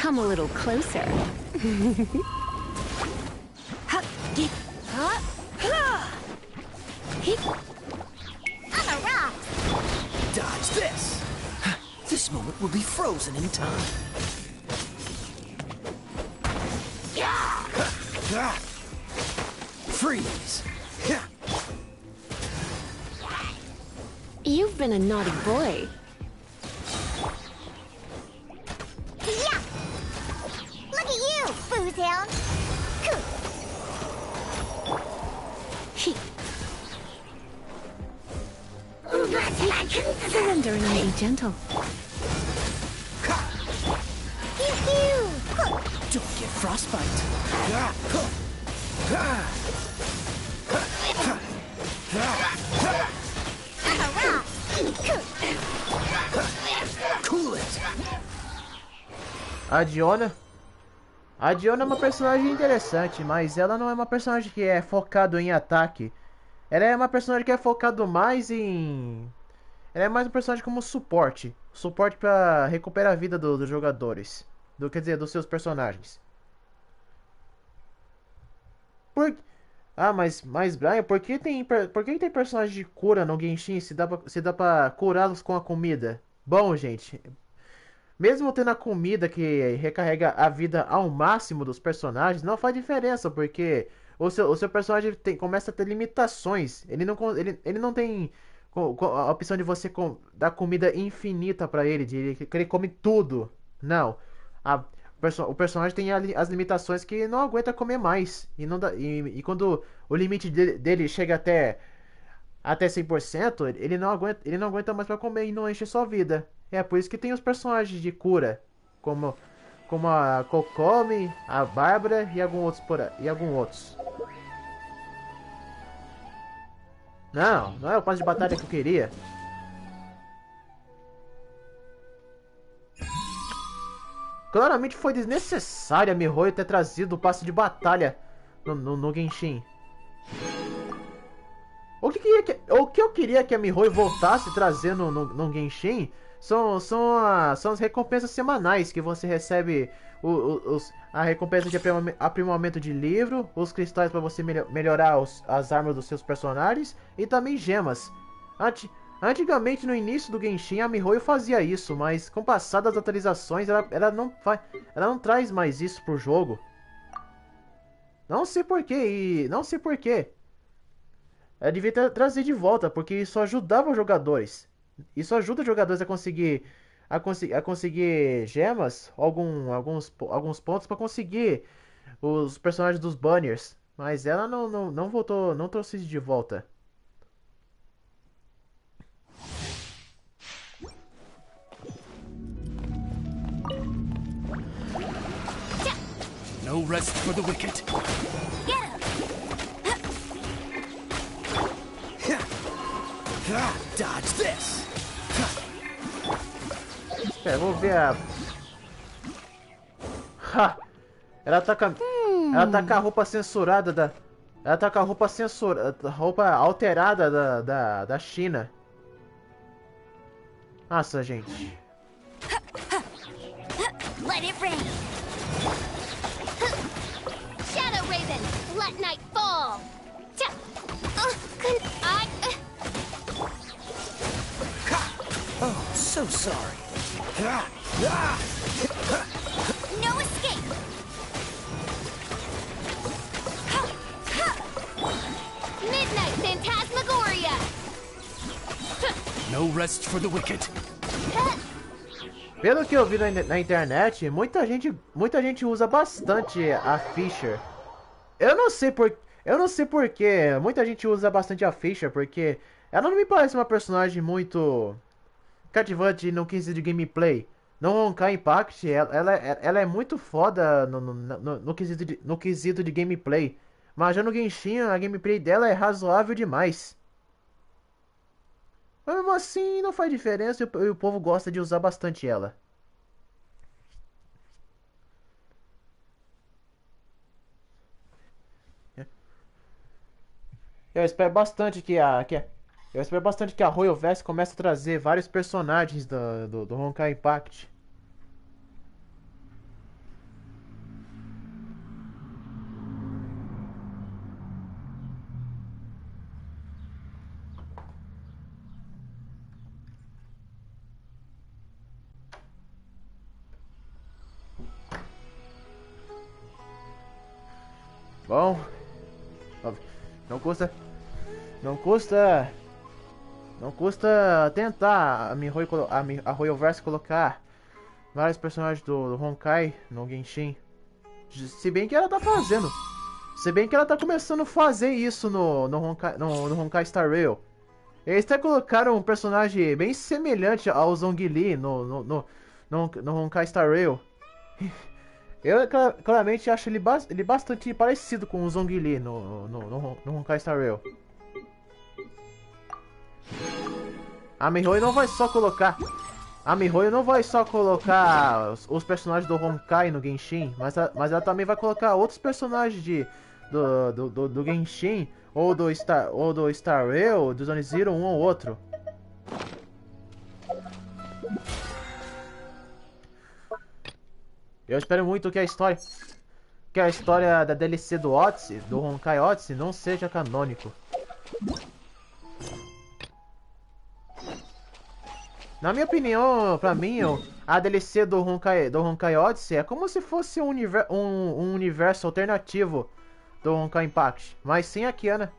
Come a little closer. I'm a rock! Dodge this! This moment will be frozen in time. Freeze! You've been a naughty boy. Yeah! Look at you, Foozhound! Surrender and be gentle. Pew! Don't get frostbite. I'm a rock! Cool it! A Diona é uma personagem interessante, mas ela não é uma personagem que é focado em ataque. Ela é uma personagem que é focado mais em... Ela é mais um personagem como suporte. Suporte pra recuperar a vida dos jogadores. Quer dizer, dos seus personagens. Mas Brian, por que tem personagem de cura no Genshin se dá pra curá-los com a comida? Bom, gente, mesmo tendo a comida que recarrega a vida ao máximo dos personagens, não faz diferença, porque o seu personagem começa a ter limitações. Ele não tem a opção de você dar comida infinita pra ele, que ele come tudo. Não. O personagem tem as limitações que não aguenta comer mais. E quando o limite dele chega até 100%, ele não aguenta mais pra comer e não enche sua vida. É por isso que tem os personagens de cura, como a Kokomi, a Bárbara e alguns outros. Não é o passe de batalha que eu queria. Claramente foi desnecessário a Mihoyo ter trazido o passe de batalha no Genshin. O que eu queria que a Mihoyo voltasse trazendo no Genshin são as recompensas semanais que você recebe. A recompensa de aprimoramento de livro, os cristais para você melhorar as armas dos seus personagens e também gemas. Antigamente, no início do Genshin, a Mihoyo fazia isso, mas com o passar das atualizações, ela não traz mais isso pro jogo. Não sei porquê, não sei porquê. Ela devia trazer de volta, porque isso ajudava os jogadores. Isso ajuda os jogadores a conseguir gemas, alguns pontos para conseguir os personagens dos banners. Mas ela não voltou, não trouxe isso de volta. No rest for the wicked. Dodge this. Espera, vou ver a... Ha! Ela tá com a roupa censurada da... Ela tá com a roupa roupa alterada da China. Nossa, gente. Let it rain. Shadow Raven, let night fall. Oh, so sorry. No escape. Midnight Phantasmagoria. No rest for the wicked. Pelo que eu vi na internet, muita gente usa bastante a Fisher. Eu não sei porquê. Muita gente usa bastante a Fisher, porque ela não me parece uma personagem muito cativante no quesito de gameplay. No Honkai Impact, ela é muito foda no quesito de gameplay. Mas já no Genshin, a gameplay dela é razoável demais. Mas mesmo assim, não faz diferença e o povo gosta de usar bastante ela. Eu espero bastante que a Royal Verse comece a trazer vários personagens do Honkai Impact. Bom, não custa tentar a Royal Verse colocar vários personagens do Honkai no Genshin. Se bem que ela tá fazendo. Se bem que ela tá começando a fazer isso no Honkai Star Rail. Eles até colocaram um personagem bem semelhante ao Zhongli no Honkai Star Rail. Eu claramente acho ele bastante parecido com o Zhongli no Honkai Star Rail. A Mihoyo não vai só colocar os personagens do Honkai no Genshin, mas ela também vai colocar outros personagens do Genshin ou do Star Rail, do Zone Zero, um ou outro. Eu espero muito que a história da DLC do Odyssey, do Honkai Odyssey, não seja canônico. Na minha opinião, pra mim, a DLC do Honkai Odyssey é como se fosse um universo alternativo do Honkai Impact, mas sem a Kiana.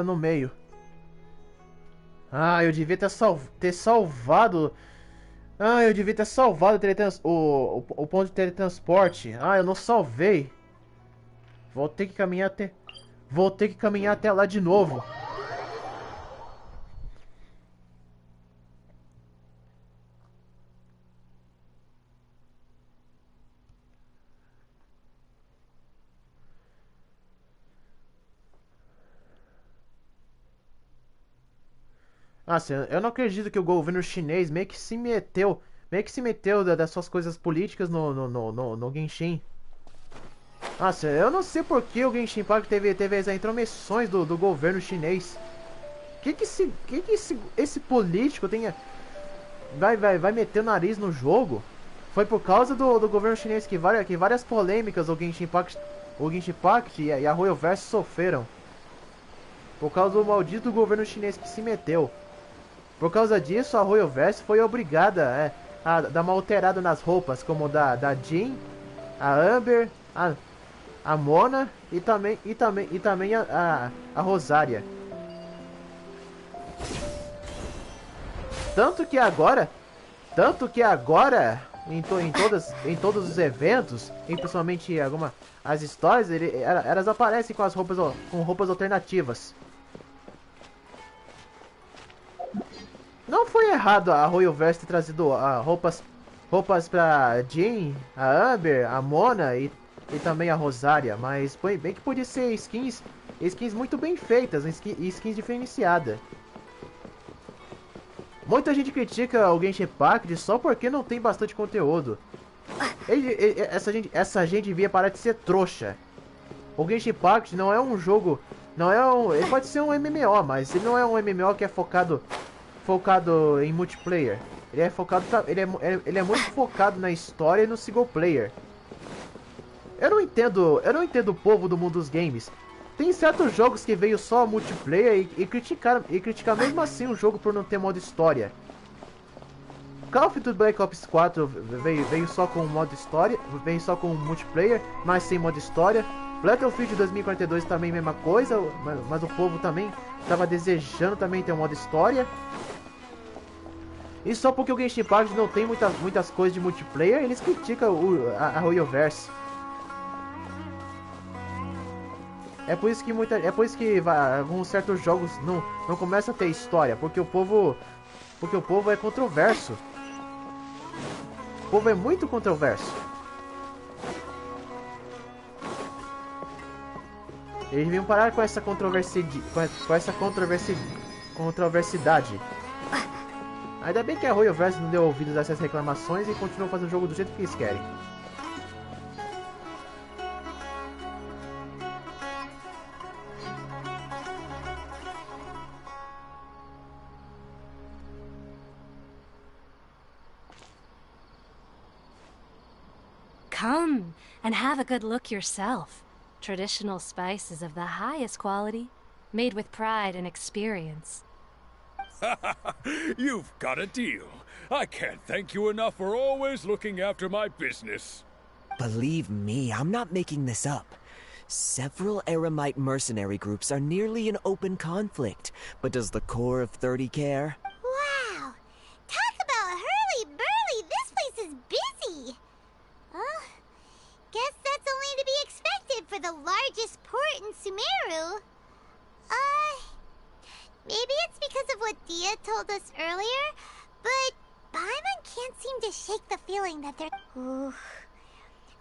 No meio. Ah, eu devia ter salvado. Ah, eu devia ter salvado o ponto de teletransporte. Ah, eu não salvei. Vou ter que caminhar até lá de novo. Nossa, eu não acredito que o governo chinês meio que se meteu das suas coisas políticas no Genshin. Nossa, eu não sei por que o Genshin Impact teve as intromissões do governo chinês. Que esse político tenha... Vai meter o nariz no jogo? Foi por causa do governo chinês que várias polêmicas o Genshin Impact e a Royalverse sofreram. Por causa do maldito governo chinês que se meteu. Por causa disso, a Royalverse foi obrigada a dar uma alterada nas roupas, como da Jean, a Amber, a Mona e também a Rosária. Tanto que agora, em todos os eventos, e principalmente as histórias, elas aparecem com roupas alternativas. Não foi errado a Royalverse ter trazido roupas pra Jean, a Amber, a Mona e também a Rosária, mas foi bem que podia ser skins muito bem feitas, skins diferenciadas. Muita gente critica o Genshin Impact só porque não tem bastante conteúdo. Essa gente devia parar de ser trouxa. O Genshin Impact não é um jogo... Ele pode ser um MMO, mas ele não é um MMO que é focado em multiplayer. Ele é muito focado na história e no single player. Eu não entendo o povo do mundo dos games. Tem certos jogos que veio só multiplayer e criticar mesmo assim o jogo por não ter modo história. Call of Duty Black Ops 4 veio só com modo história, veio só com multiplayer, mas sem modo história. Battlefield 2042 também mesma coisa, mas o povo também estava desejando também ter um modo história. E só porque o Genshin Impact não tem muitas coisas de multiplayer, eles criticam a Royalverse. É por isso que alguns certos jogos não começam a ter história, porque o povo é controverso. O povo é muito controverso. Eles deviam parar com essa controversidade. Ainda bem que a Royalverse não deu ouvidos a essas reclamações e continuou fazendo o jogo do jeito que eles querem. Come and have a good look yourself. Traditional spices of the highest quality, made with pride and experience. You've got a deal. I can't thank you enough for always looking after my business. Believe me, I'm not making this up. Several Eremite mercenary groups are nearly in open conflict, but does the core of 30 care? Wow! Talk about hurly-burly! This place is busy! Oh, guess that's only to be expected for the largest port in Sumero. Maybe it's because of what Dia told us earlier, but Paimon can't seem to shake the feeling that they're... Ooh.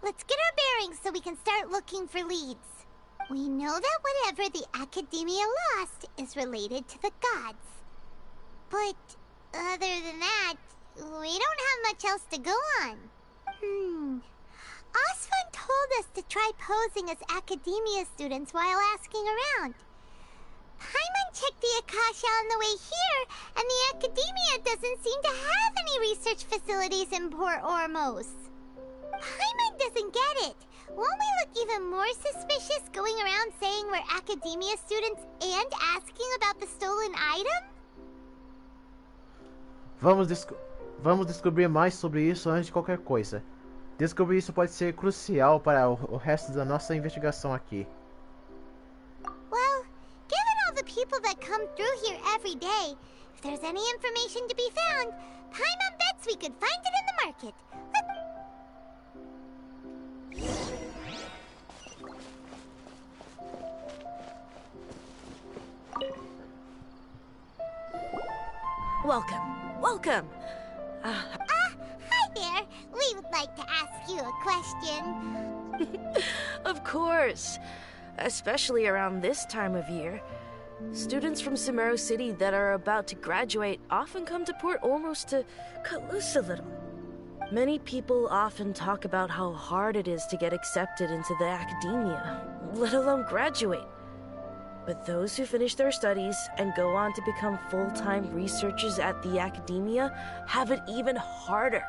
Let's get our bearings so we can start looking for leads. We know that whatever the Academia lost is related to the gods. But other than that, we don't have much else to go on. Osfun told us to try posing as Academia students while asking around. Paimon checked the Akasha on the way here, and the Academia doesn't seem to have any research facilities in Port Ormos. Paimon doesn't get it. Won't we look even more suspicious going around saying we're Academia students and asking about the stolen item? Vamos descobrir mais sobre isso antes de qualquer coisa. Descobrir isso pode ser crucial para o resto da nossa investigação aqui. Well, given all the people that come through here every day, if there's any information to be found, Paimon bets we could find it in the market. Welcome. Hi there. We would like to ask you a question. Of course. Especially around this time of year. Students from Sumero City that are about to graduate often come to Port Ormos to cut loose a little. Many people often talk about how hard it is to get accepted into the academia, let alone graduate. But those who finish their studies and go on to become full-time researchers at the academia have it even harder.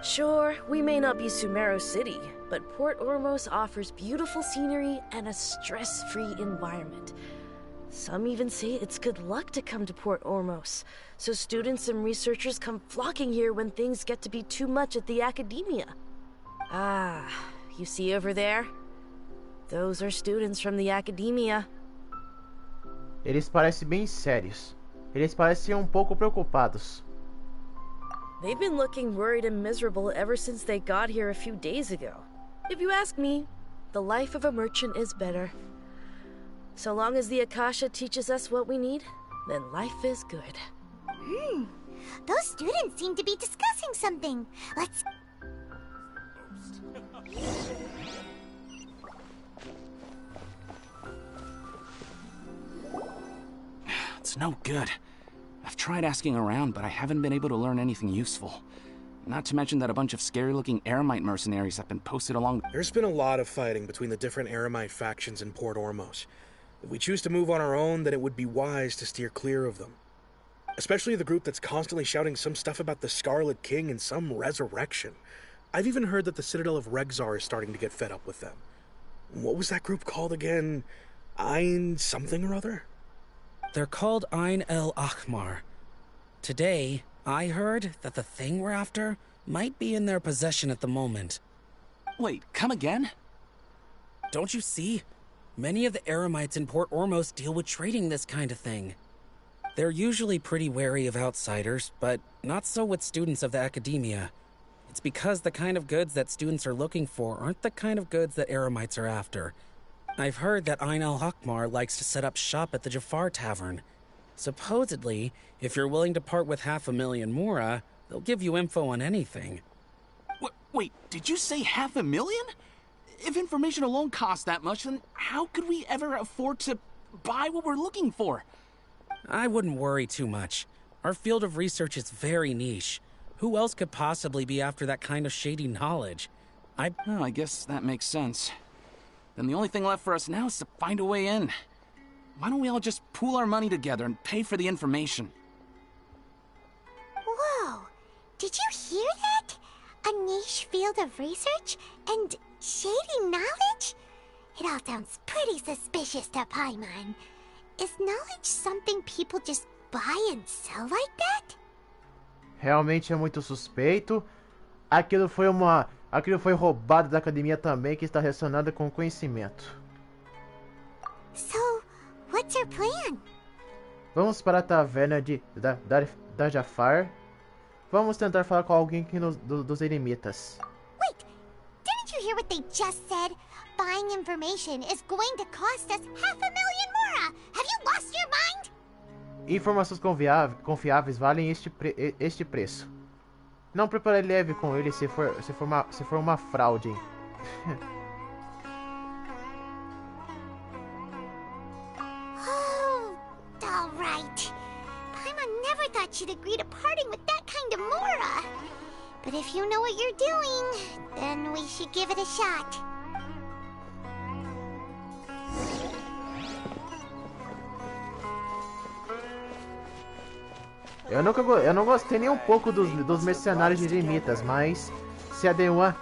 Sure, we may not be Sumero City, but Port Ormos offers beautiful scenery and a stress-free environment. Some even say it's good luck to come to Port Ormos, so students and researchers come flocking here when things get to be too much at the academia. Ah, you see over there? Those are students from the academia. Eles parecem bem sérios. Eles pareciam um pouco preocupados. They've been looking worried and miserable ever since they got here a few days ago. If you ask me, the life of a merchant is better. So long as the Akasha teaches us what we need, then life is good. Those students seem to be discussing something. Let's... It's no good. I've tried asking around, but I haven't been able to learn anything useful. Not to mention that a bunch of scary-looking Eremite mercenaries have been posted along... There's been a lot of fighting between the different Eremite factions in Port Ormos. If we choose to move on our own, then it would be wise to steer clear of them. Especially the group that's constantly shouting some stuff about the Scarlet King and some resurrection. I've even heard that the Citadel of Regzar is starting to get fed up with them. What was that group called again? Ein something or other? They're called Ein El Akhmar. Today, I heard that the thing we're after might be in their possession at the moment. Wait, come again? Don't you see? Many of the Eremites in Port Ormos deal with trading this kind of thing. They're usually pretty wary of outsiders, but not so with students of the academia. It's because the kind of goods that students are looking for aren't the kind of goods that Eremites are after. I've heard that Ein al-Hakmar likes to set up shop at the Jafar Tavern. Supposedly, if you're willing to part with 500,000 Mora, they'll give you info on anything. Wait, did you say 500,000? If information alone costs that much, then how could we ever afford to buy what we're looking for? I wouldn't worry too much. Our field of research is very niche. Who else could possibly be after that kind of shady knowledge? I guess that makes sense. Then the only thing left for us now is to find a way in. Why don't we all just pool our money together and pay for the information? Whoa! Did you hear that? A niche field of research and shady knowledge? It all sounds pretty suspicious to Paimon. Is knowledge something people just buy and sell like that? Realmente é muito suspeito. Aquilo foi roubado da academia também, que está relacionado com o conhecimento. So, what's your plan? Vamos para a taverna da Jafar. Vamos tentar falar com alguém aqui dos eremitas. Wait, didn't you hear what they just said? Buying information is going to cost us 500,000 Mora! Have you lost your mind? Informações confiáveis valem este preço. Não prepare leve com ele se for uma fraude. Oh, all right. Paimon never thought she'd agree to parting with that kind of Mora. But if you know what you're doing, then we should give it a shot. Eu não gostei nem um pouco dos mercenários de eremitas, mas se a Dewan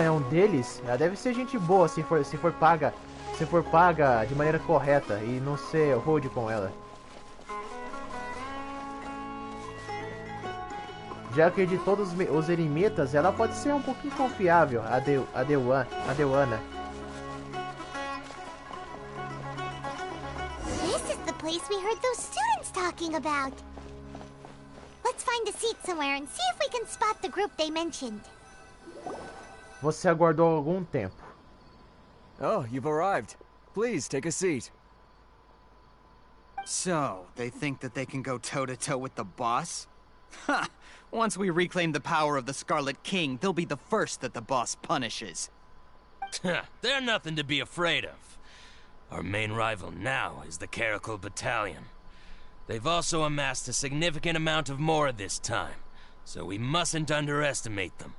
é um deles, ela deve ser gente boa se for paga de maneira correta e não ser rude com ela. Já que de todos os eremitas, ela pode ser um pouquinho confiável, a Dewana. This is the place we heard those students talking about. Let's find a seat somewhere and see if we can spot the group they mentioned. Você aguardou algum tempo. Oh, you've arrived. Please, take a seat. So, they think that they can go toe-to-toe with the boss? Ha! Once we reclaim the power of the Scarlet King, they'll be the first that the boss punishes. They're nothing to be afraid of. Our main rival now is the Caracal Battalion. They've also amassed a significant amount of Mora this time, so we mustn't underestimate them.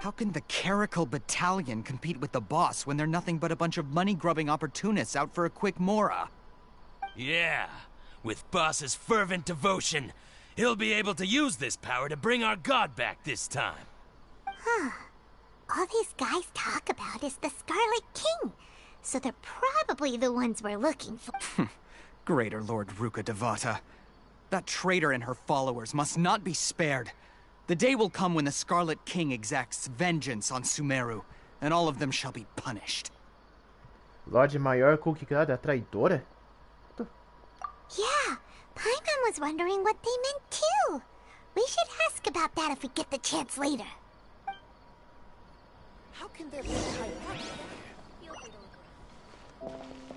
How can the Caracal Battalion compete with the boss when they're nothing but a bunch of money-grubbing opportunists out for a quick mora? Yeah, with Boss's fervent devotion, he'll be able to use this power to bring our god back this time. Huh. All these guys talk about is the Scarlet King, so they're probably the ones we're looking for. Greater Lord Ruka Devata. That traitor and her followers must not be spared. The day will come when the Scarlet King exacts vengeance on Sumero, and all of them shall be punished. Lorde Maior Kulkikada traidora? Yeah, Paimon was wondering what they meant too. We should ask about that if we get the chance later. How can there be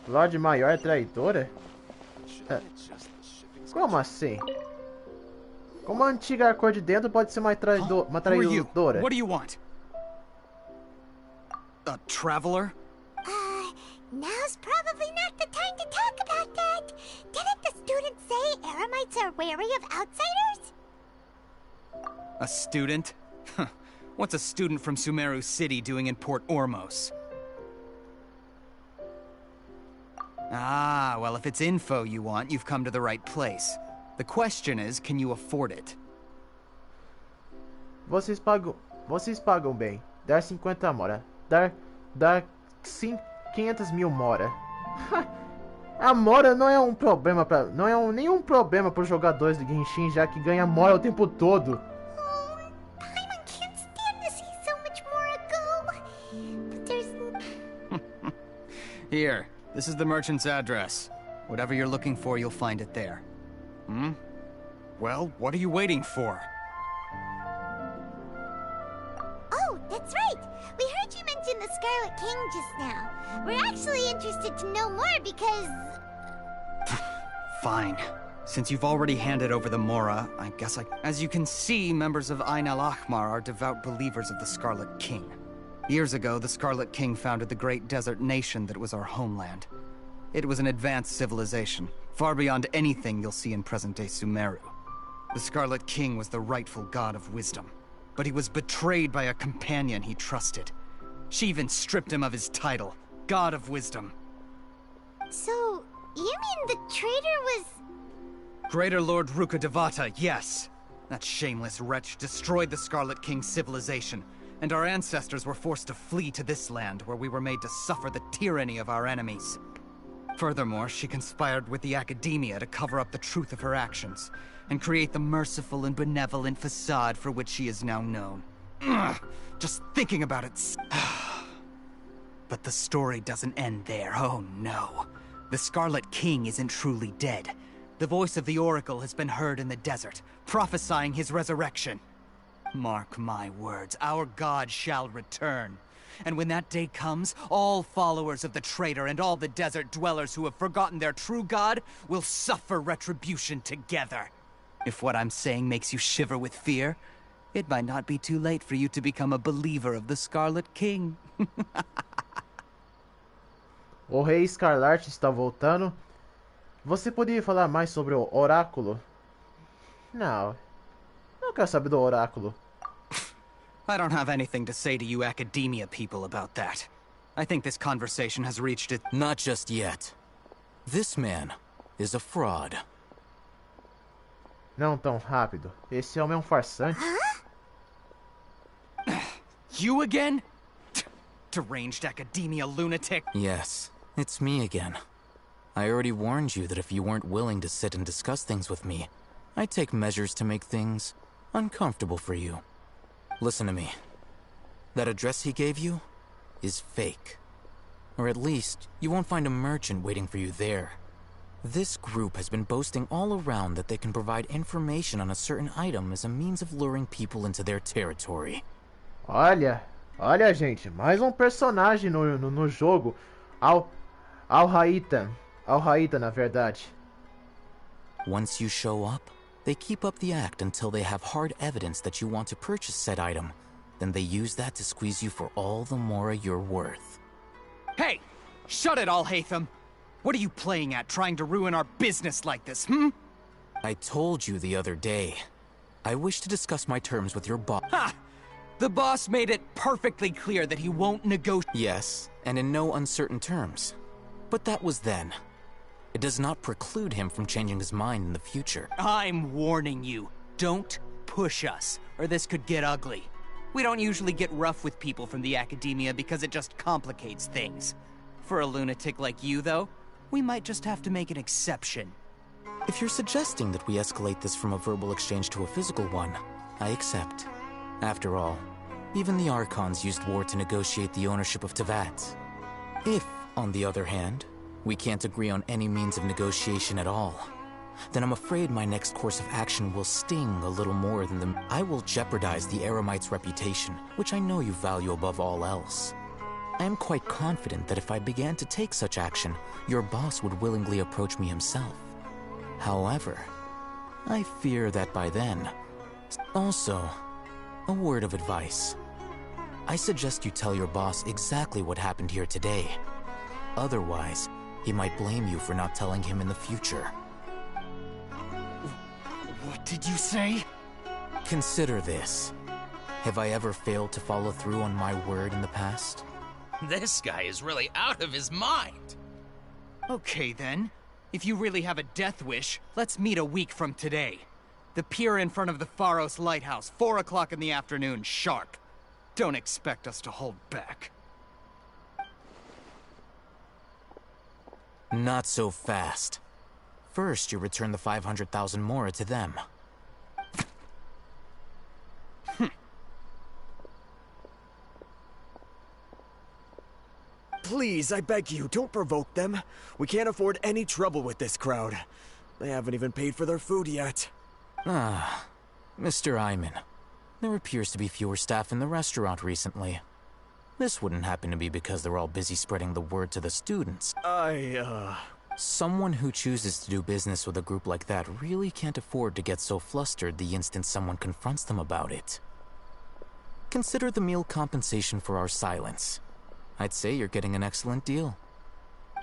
Lorde Maior traidora? Como assim? Como a antiga cor de dentro pode ser uma traidora? What do you want? A traveler? Now's probably not the time to talk about that. Didn't the student say Eremites are wary of outsiders? A student? What's a student from Sumero City doing in Port Ormos? Ah, well, if it's info you want, you've come to the right place. The question is, can you afford it? Vocês pagam bem. Dar 50 mora. Dar 500 mil mora. A mora não é um problema para, não é nenhum problema para os jogadores de Genshin, já que ganha mora o tempo todo. Paimon can't stand to see so much mora go. But there's... Here, this is the merchant's address. Whatever you're looking for, you'll find it there. Hmm? Well, what are you waiting for? Oh, that's right! We heard you mention the Scarlet King just now. We're actually interested to know more because... Fine. Since you've already handed over the Mora, I guess As you can see, members of Ain al-Ahmar are devout believers of the Scarlet King. Years ago, the Scarlet King founded the great desert nation that was our homeland. It was an advanced civilization, far beyond anything you'll see in present-day Sumero. The Scarlet King was the rightful god of wisdom, but he was betrayed by a companion he trusted. She even stripped him of his title, God of Wisdom. So, you mean the traitor was... Greater Lord Ruka Devata, yes. That shameless wretch destroyed the Scarlet King's civilization, and our ancestors were forced to flee to this land where we were made to suffer the tyranny of our enemies. Furthermore, she conspired with the Academia to cover up the truth of her actions, and create the merciful and benevolent facade for which she is now known. Ugh, just thinking about it. But the story doesn't end there, oh no. The Scarlet King isn't truly dead. The voice of the Oracle has been heard in the desert, prophesying his resurrection. Mark my words, our god shall return. And when that day comes, all followers of the traitor and all the desert dwellers who have forgotten their true god will suffer retribution together. If what I'm saying makes you shiver with fear, it might not be too late for you to become a believer of the Scarlet King. O Rei Escarlate está voltando. Você poderia falar mais sobre o oráculo? Não quero saber do oráculo. I don't have anything to say to you Academia people about that. I think this conversation has reached it. Not just yet. This man is a fraud. Não tão rápido. Esse homem é um farsante. You again? Deranged Academia lunatic? Yes, it's me again. I already warned you that if you weren't willing to sit and discuss things with me, I'd take measures to make things uncomfortable for you. Listen to me. That address he gave you is fake. Or at least, you won't find a merchant waiting for you there. This group has been boasting all around that they can provide information on a certain item as a means of luring people into their territory. Olha, gente, mais um personagem no jogo. Al-Haita, na verdade. Once you show up, they keep up the act until they have hard evidence that you want to purchase said item. Then they use that to squeeze you for all the mora you're worth. Hey! Shut it, Al-Haitham! What are you playing at, trying to ruin our business like this, hmm? I told you the other day. I wish to discuss my terms with your boss. Ha! The boss made it perfectly clear that he won't negotiate. Yes, and in no uncertain terms. But that was then. It does not preclude him from changing his mind in the future. I'm warning you. Don't push us, or this could get ugly. We don't usually get rough with people from the academia because it just complicates things. For a lunatic like you, though, we might just have to make an exception. If you're suggesting that we escalate this from a verbal exchange to a physical one, I accept. After all, even the Archons used war to negotiate the ownership of Teyvat. If, on the other hand, we can't agree on any means of negotiation at all, then I'm afraid my next course of action will sting a little more than the... I will jeopardize the Eremite's reputation, which I know you value above all else. I am quite confident that if I began to take such action, your boss would willingly approach me himself. However, I fear that by then... Also, a word of advice. I suggest you tell your boss exactly what happened here today. Otherwise, he might blame you for not telling him in the future. What did you say? Consider this. Have I ever failed to follow through on my word in the past? This guy is really out of his mind. Okay then. If you really have a death wish, let's meet a week from today. The pier in front of the Pharos Lighthouse, 4 o'clock in the afternoon, sharp. Don't expect us to hold back. Not so fast. First, you return the 500,000 mora to them. Please, I beg you, don't provoke them. We can't afford any trouble with this crowd. They haven't even paid for their food yet. Ah, Mr. Iman. There appears to be fewer staff in the restaurant recently. This wouldn't happen to be because they're all busy spreading the word to the students. Someone who chooses to do business with a group like that really can't afford to get so flustered the instant someone confronts them about it. Consider the meal compensation for our silence. I'd say you're getting an excellent deal.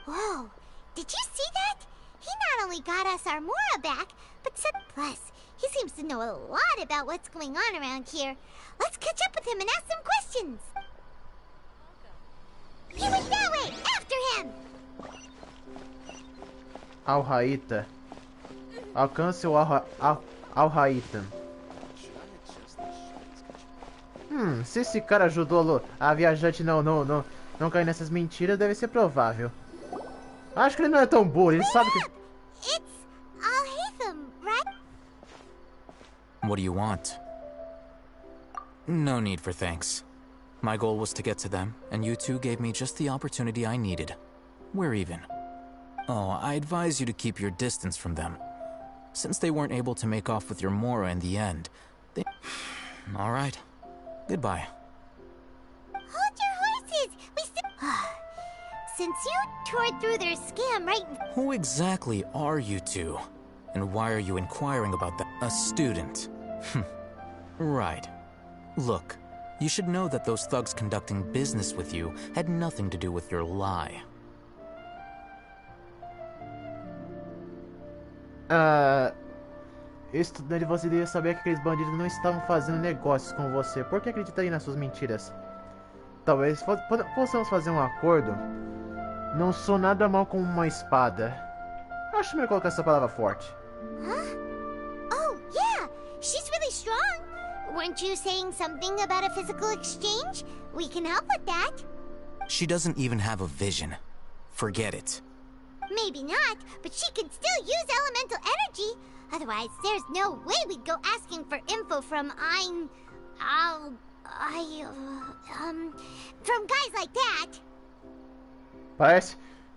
Whoa, did you see that? He not only got us our Mora back, but said plus, he seems to know a lot about what's going on around here. Let's catch up with him and ask some questions. He went that way! After him! Alraíta. Alcance o Alraíta. Se esse cara ajudou a viajante não cair nessas mentiras, deve ser provável. Acho que ele não é tão burro, ele sabe que... It's Alhaitham, right? What do you want? No need for thanks. My goal was to get to them, and you two gave me just the opportunity I needed. We're even. Oh, I advise you to keep your distance from them. Since they weren't able to make off with your Mora in the end, they... Alright. Goodbye. Hold your horses! We still... Since you tore through their scam right... Who exactly are you two? And why are you inquiring about that? A student. Right. Look, you should know that those thugs conducting business with you had nothing to do with your lie. Estudante, você deveria saber que aqueles bandidos não estavam fazendo negócios com você. Por que acreditaria nas suas mentiras? Talvez possamos fazer um acordo. Não sou nada mal com uma espada. Acho melhor colocar essa palavra forte. Huh? Oh, yeah! She's really strong! Weren't you saying something about a physical exchange? We can help with that. She doesn't even have a vision. Forget it. Maybe not, but she can still use elemental energy. Otherwise, there's no way we'd go asking for info from from guys like that.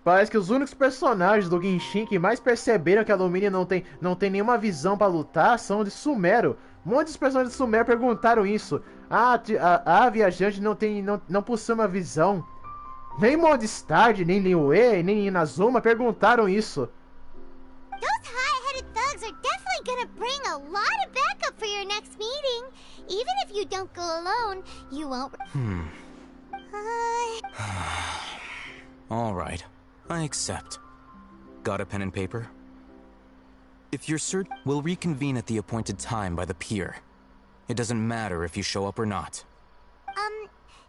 Parece que os únicos personagens do Genchin que mais perceberam que a Lumine não tem nenhuma visão pra lutar são de Sumero. Muitos personagens de Sumero perguntaram isso. A viajante não possui uma visão. Nem Mondstadt, nem Liyue, nem Inazuma perguntaram isso. Those hot-headed thugs are definitely gonna bring a lot of backup for your next meeting. Even if you don't go alone, you won't... All right, I accept. Got a pen and paper? If you're certain, we'll reconvene at the appointed time by the pier. It doesn't matter if you show up or not.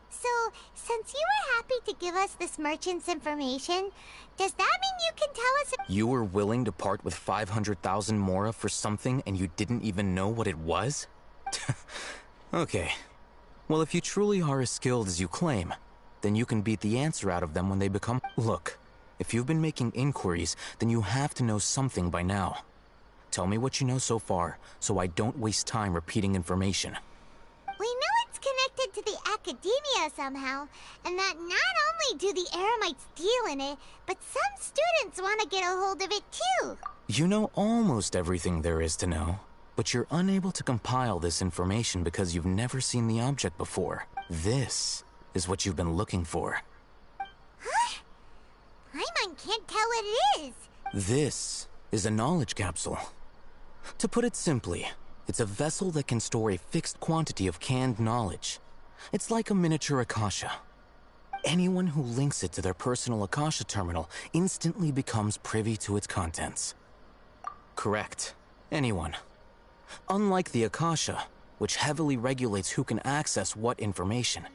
So, since you were happy to give us this merchant's information, does that mean you can tell us if— You were willing to part with 500,000 mora for something and you didn't even know what it was? Okay. Well, if you truly are as skilled as you claim, then you can beat the answer out of them when they become— Look, if you've been making inquiries, then you have to know something by now. Tell me what you know so far, so I don't waste time repeating information. We know it's connected to the academia somehow, and that not only do the Eremites deal in it, but some students want to get a hold of it too. You know almost everything there is to know, but you're unable to compile this information because you've never seen the object before. This is what you've been looking for. Huh? Paimon can't tell what it is. This is a knowledge capsule. To put it simply, it's a vessel that can store a fixed quantity of canned knowledge. It's like a miniature Akasha. Anyone who links it to their personal Akasha terminal instantly becomes privy to its contents. Correct. Anyone. Unlike the Akasha, which heavily regulates who can access what information,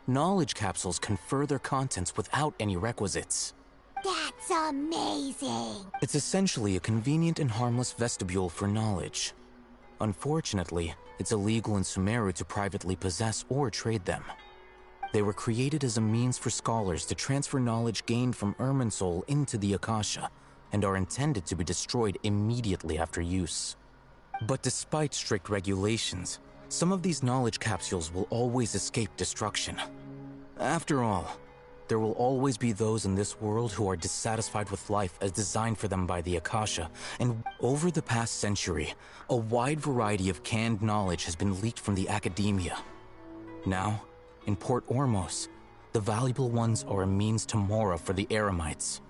knowledge capsules confer their contents without any requisites. That's amazing! It's essentially a convenient and harmless vestibule for knowledge. Unfortunately, it's illegal in Sumero to privately possess or trade them. They were created as a means for scholars to transfer knowledge gained from Irminsul into the Akasha, and are intended to be destroyed immediately after use. But despite strict regulations, some of these knowledge capsules will always escape destruction. After all, there will always be those in this world who are dissatisfied with life as designed for them by the Akasha, and over the past century, a wide variety of canned knowledge has been leaked from the academia. Now, in Port Ormos, the valuable ones are a means to mora for the Eremites.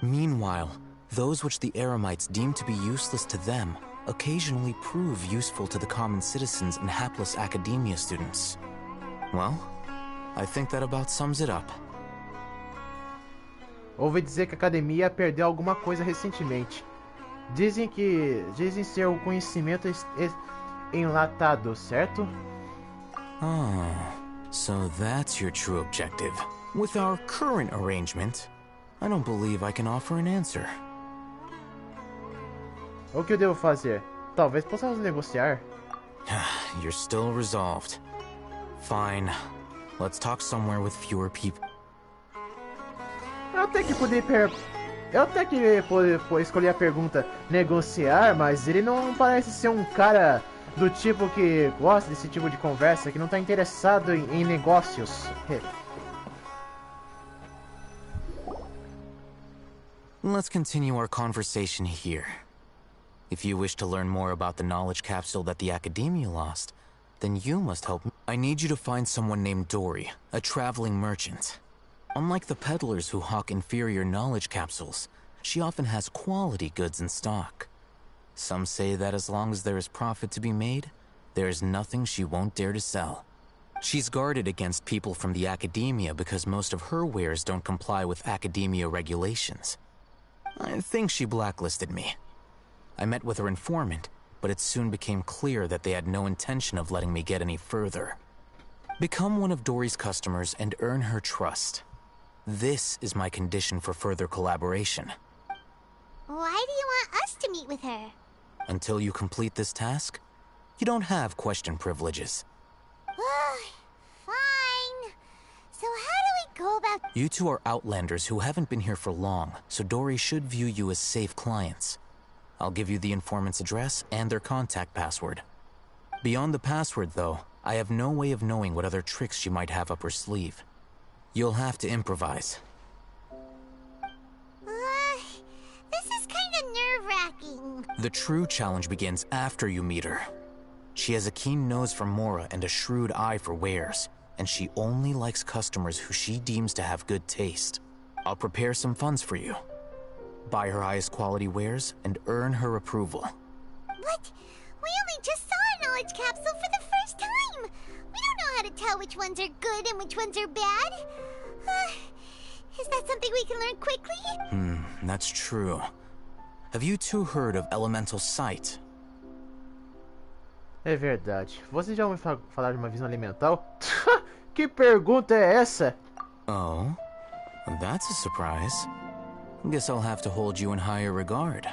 Meanwhile, those which the Eremites deem to be useless to them occasionally prove useful to the common citizens and hapless academia students. Well, I think that about sums it up. Ouvi dizer que a academia perdeu alguma coisa recentemente. Dizem ser o conhecimento enlatado, certo? Ah, so that's your true objective. With our current arrangement, I don't believe I can offer an answer. O que eu devo fazer? Talvez possamos negociar. You're still resolved. Fine. Let's talk somewhere with fewer people. Eu até que escolhi a pergunta negociar, mas ele não parece ser um cara do tipo que gosta desse tipo de conversa, que não está interessado em negócios. Let's continue our conversation here. If you wish to learn more about the knowledge capsule that the Academia lost, then you must help me. I need you to find someone named Dory, a traveling merchant. Unlike the peddlers who hawk inferior knowledge capsules, she often has quality goods in stock. Some say that as long as there is profit to be made, there is nothing she won't dare to sell. She's guarded against people from the Academia because most of her wares don't comply with Academia regulations. I think she blacklisted me. I met with her informant, but it soon became clear that they had no intention of letting me get any further. Become one of Dory's customers and earn her trust. This is my condition for further collaboration. Why do you want us to meet with her? Until you complete this task, you don't have question privileges. Fine. So how do we go about— You two are outlanders who haven't been here for long, so Dory should view you as safe clients. I'll give you the informant's address and their contact password. Beyond the password, though, I have no way of knowing what other tricks she might have up her sleeve. You'll have to improvise. This is kind of nerve-wracking. The true challenge begins after you meet her. She has a keen nose for mora and a shrewd eye for wares, and she only likes customers who she deems to have good taste. I'll prepare some funds for you. Buy her highest quality wares and earn her approval. What? We only just saw a knowledge capsule for the first time. We don't know how to tell which ones are good and which ones are bad. Is that something we can learn quickly? That's true. have you two heard of elemental sight? É verdade. Você já ouviu falar de uma visão elemental? Que pergunta é essa? Oh, that's a surprise. Guess I'll have to hold you in higher regard.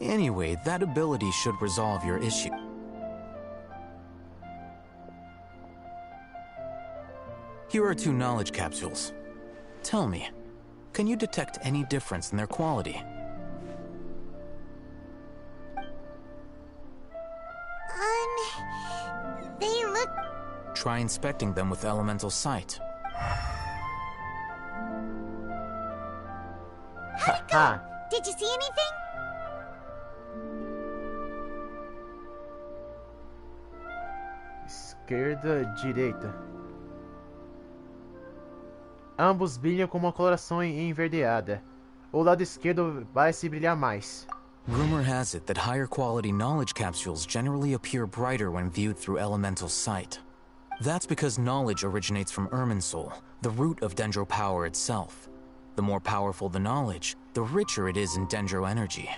Anyway, that ability should resolve your issue. Here are 2 knowledge capsules. Tell me, can you detect any difference in their quality? They look... Try inspecting them with elemental sight. How'd it go? Did you see anything? Esquerda, direita. Ambos brilham com uma coloração enverdeada. O lado esquerdo parece brilhar mais. Rumor has it that higher quality knowledge capsules generally appear brighter when viewed through elemental sight. That's because knowledge originates from Irminsul, the root of Dendro power itself. The more powerful the knowledge, the richer it is in Dendro energy.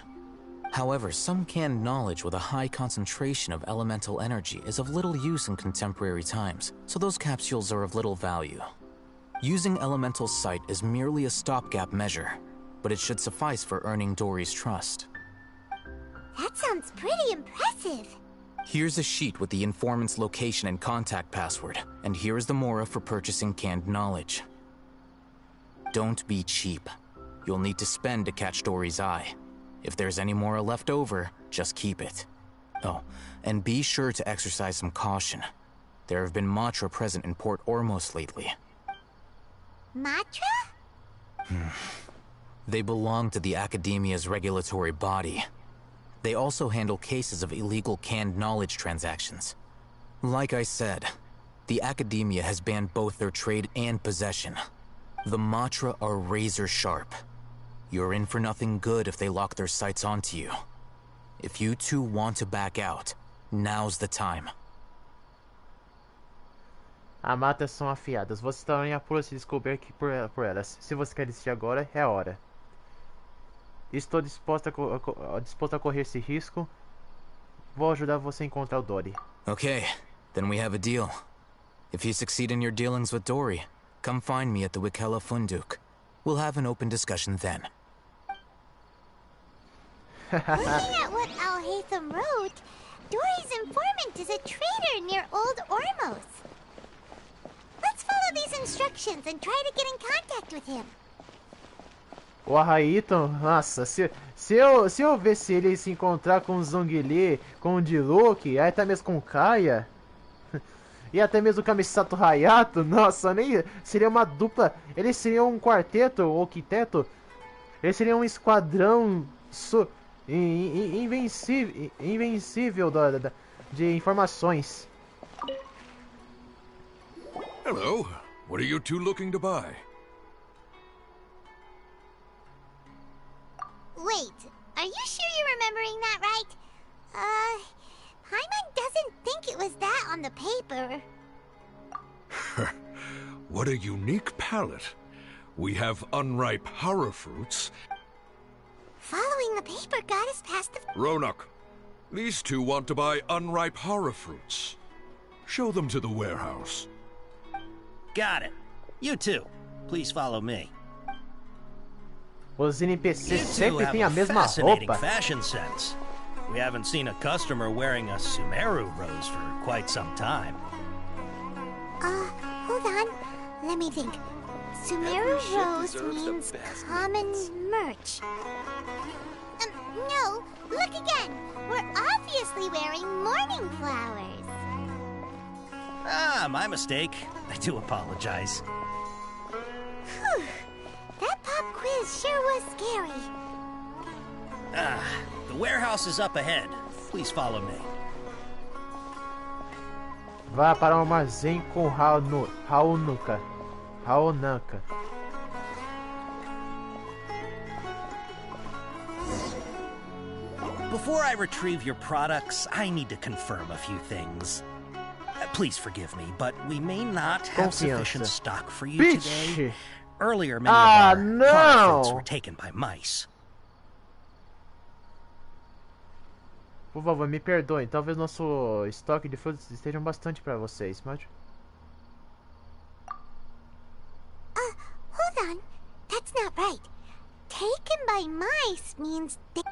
However, some canned knowledge with a high concentration of elemental energy is of little use in contemporary times, so those capsules are of little value. Using elemental sight is merely a stopgap measure, but it should suffice for earning Dory's trust. That sounds pretty impressive. Here's a sheet with the informant's location and contact password, and here is the mora for purchasing canned knowledge. Don't be cheap. You'll need to spend to catch Dory's eye. If there's any mora left over, just keep it. Oh, and be sure to exercise some caution. There have been Matra present in Port Ormos lately. Matra? They belong to the Academia's regulatory body. They also handle cases of illegal canned knowledge transactions. Like I said, the Academia has banned both their trade and possession. The Matra are razor sharp. You're in for nothing good if they lock their sights onto you. If you two want to back out, now's the time. As matas são afiadas. Você está em apuro se descobrir que por elas. Se você quer desistir agora, é a hora. Estou disposto a correr esse risco. Vou ajudar você a encontrar o Dory. Okay, then we have a deal. If you succeed in your dealings with Dory, come find me at the Wikela Funduk. We'll have an open discussion then. Looking at what Al-Haytham wrote, Dory's informant is a traitor near Old Ormos. Let's follow these instructions and try to get in contact with him. O Arraíton, nossa, se eu ver se ele se encontrar com o Zhongli, com o Diluc, aí até mesmo com o Kaia, e até mesmo o Kamisato Hayato, nossa, nem seria uma dupla, eles seriam um quarteto ou quinteto, eles seriam um esquadrão invencível de informações. Hello, what are you two looking to buy? Wait, are you sure you're remembering that right? Paimon doesn't think it was that on the paper. What a unique palette. We have unripe hara fruits. Following the paper got us past the... Ronak, these two want to buy unripe hara fruits. Show them to the warehouse. Got it. You too. Please follow me. Os NPCs sempre têm a have mesma fascinating roupa. fashion sense. We haven't seen a customer wearing a Sumero rose for quite some time. Hold on. Let me think. Sumero rose means common merch. No, look again. We're obviously wearing morning flowers. Ah, my mistake. I do apologize. Whew. That pop quiz sure was scary. The warehouse is up ahead. Please follow me. Vá para o armazém com Raonanka. Before I retrieve your products, I need to confirm a few things. Please forgive me, but we may not have sufficient stock for you today. Earlier, many of our products were taken by mice. Por favor, me perdoem. Talvez nosso estoque de frutas estejam bastante para vocês, mas... Hold on. That's not right. Taken by mice means they...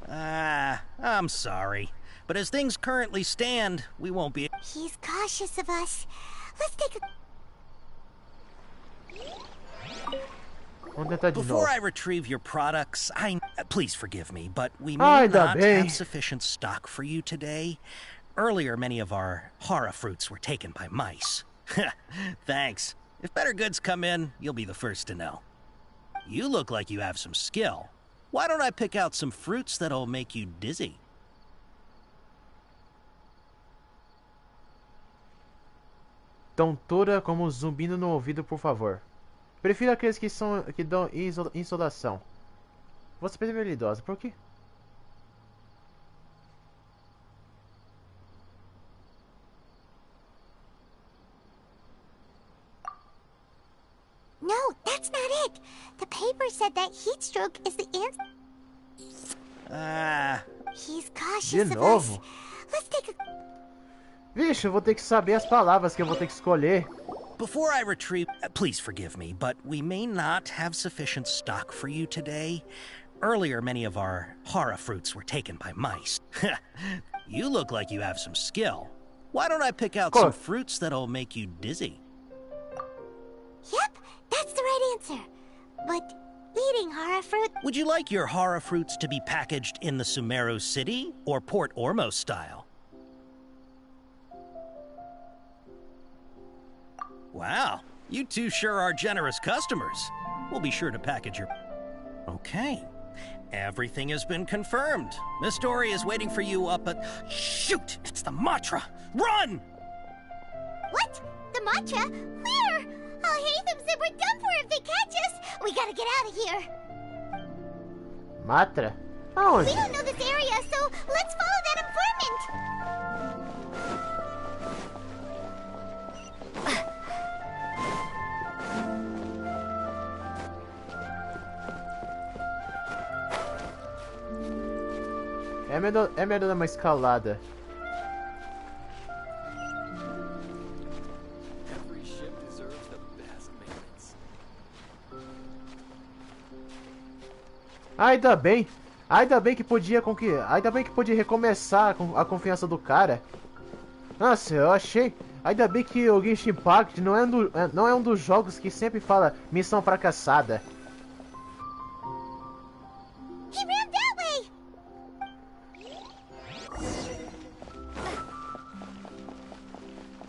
I'm sorry. But as things currently stand, we won't be... He's cautious of us. Let's take a... Vamos tentar de Before novo. I retrieve your products, please forgive me, but we may not have sufficient stock for you today. Earlier, many of our hara fruits were taken by mice. Thanks. If better goods come in, you'll be the first to know. You look like you have some skill. Why don't I pick out some fruits that'll make you dizzy? Tontura como zumbindo no ouvido, por favor. Prefiro aqueles que dão insolação. Você é habilidosa, por quê? No, that's not it. The paper said that heat stroke is the answer. He's cautious De of novo? us. Let's take a... Vixe, eu vou ter que saber as palavras que eu vou ter que escolher. Before I retrieve... please forgive me, but we may not have sufficient stock for you today. Earlier, many of our hara fruits were taken by mice. You look like you have some skill. Why don't I pick out some fruits that'll make you dizzy? Yep, that's the right answer. But eating hara fruit... Would you like your hara fruits to be packaged in the Sumero City or Port Ormos style? Wow, you two sure are generous customers. We'll be sure to package your... Okay. Everything has been confirmed. Miss Dory is waiting for you up at... Shoot! It's the Matra! Run! What? The mantra? Where? I'll hate them said we're done for if they catch us. We gotta get out of here. Matra? Aonde? We don't know this area, so let's follow that informant. É melhor dar uma escalada. Ainda bem que podia recomeçar a confiança do cara. Nossa, eu achei. Ainda bem que o Genshin Impact não é um dos jogos que sempre fala missão fracassada. He ran that way.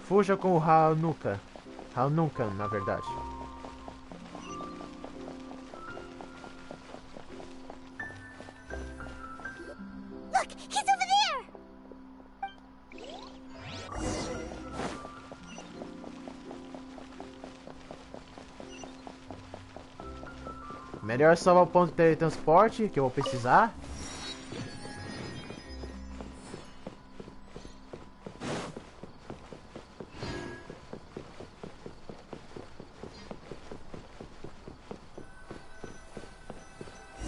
Fuja com o Hanuka. Hanukan, na verdade. Look, he's over there. Melhor salvar o ponto de teletransporte, que eu vou precisar.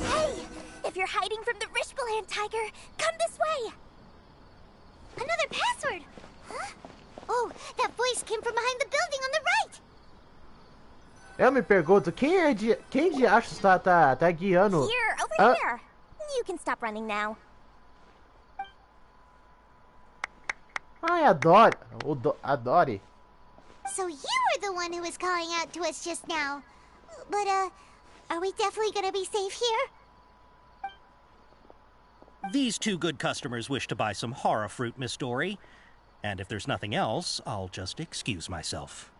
Hey, if you're hiding from the Rishbaland tiger, come this way. Another password. Huh? Oh, that voice came from behind the building on the right. Eu me pergunto, quem de achos tá guiando? Here, over here. You can stop running now. Ai, adore. Adore. So you were the one who was calling out to us just now. But, are we definitely gonna be safe here? These two good customers wish to buy some hara fruit, Miss Dory. And if there's nothing else, I'll just excuse myself.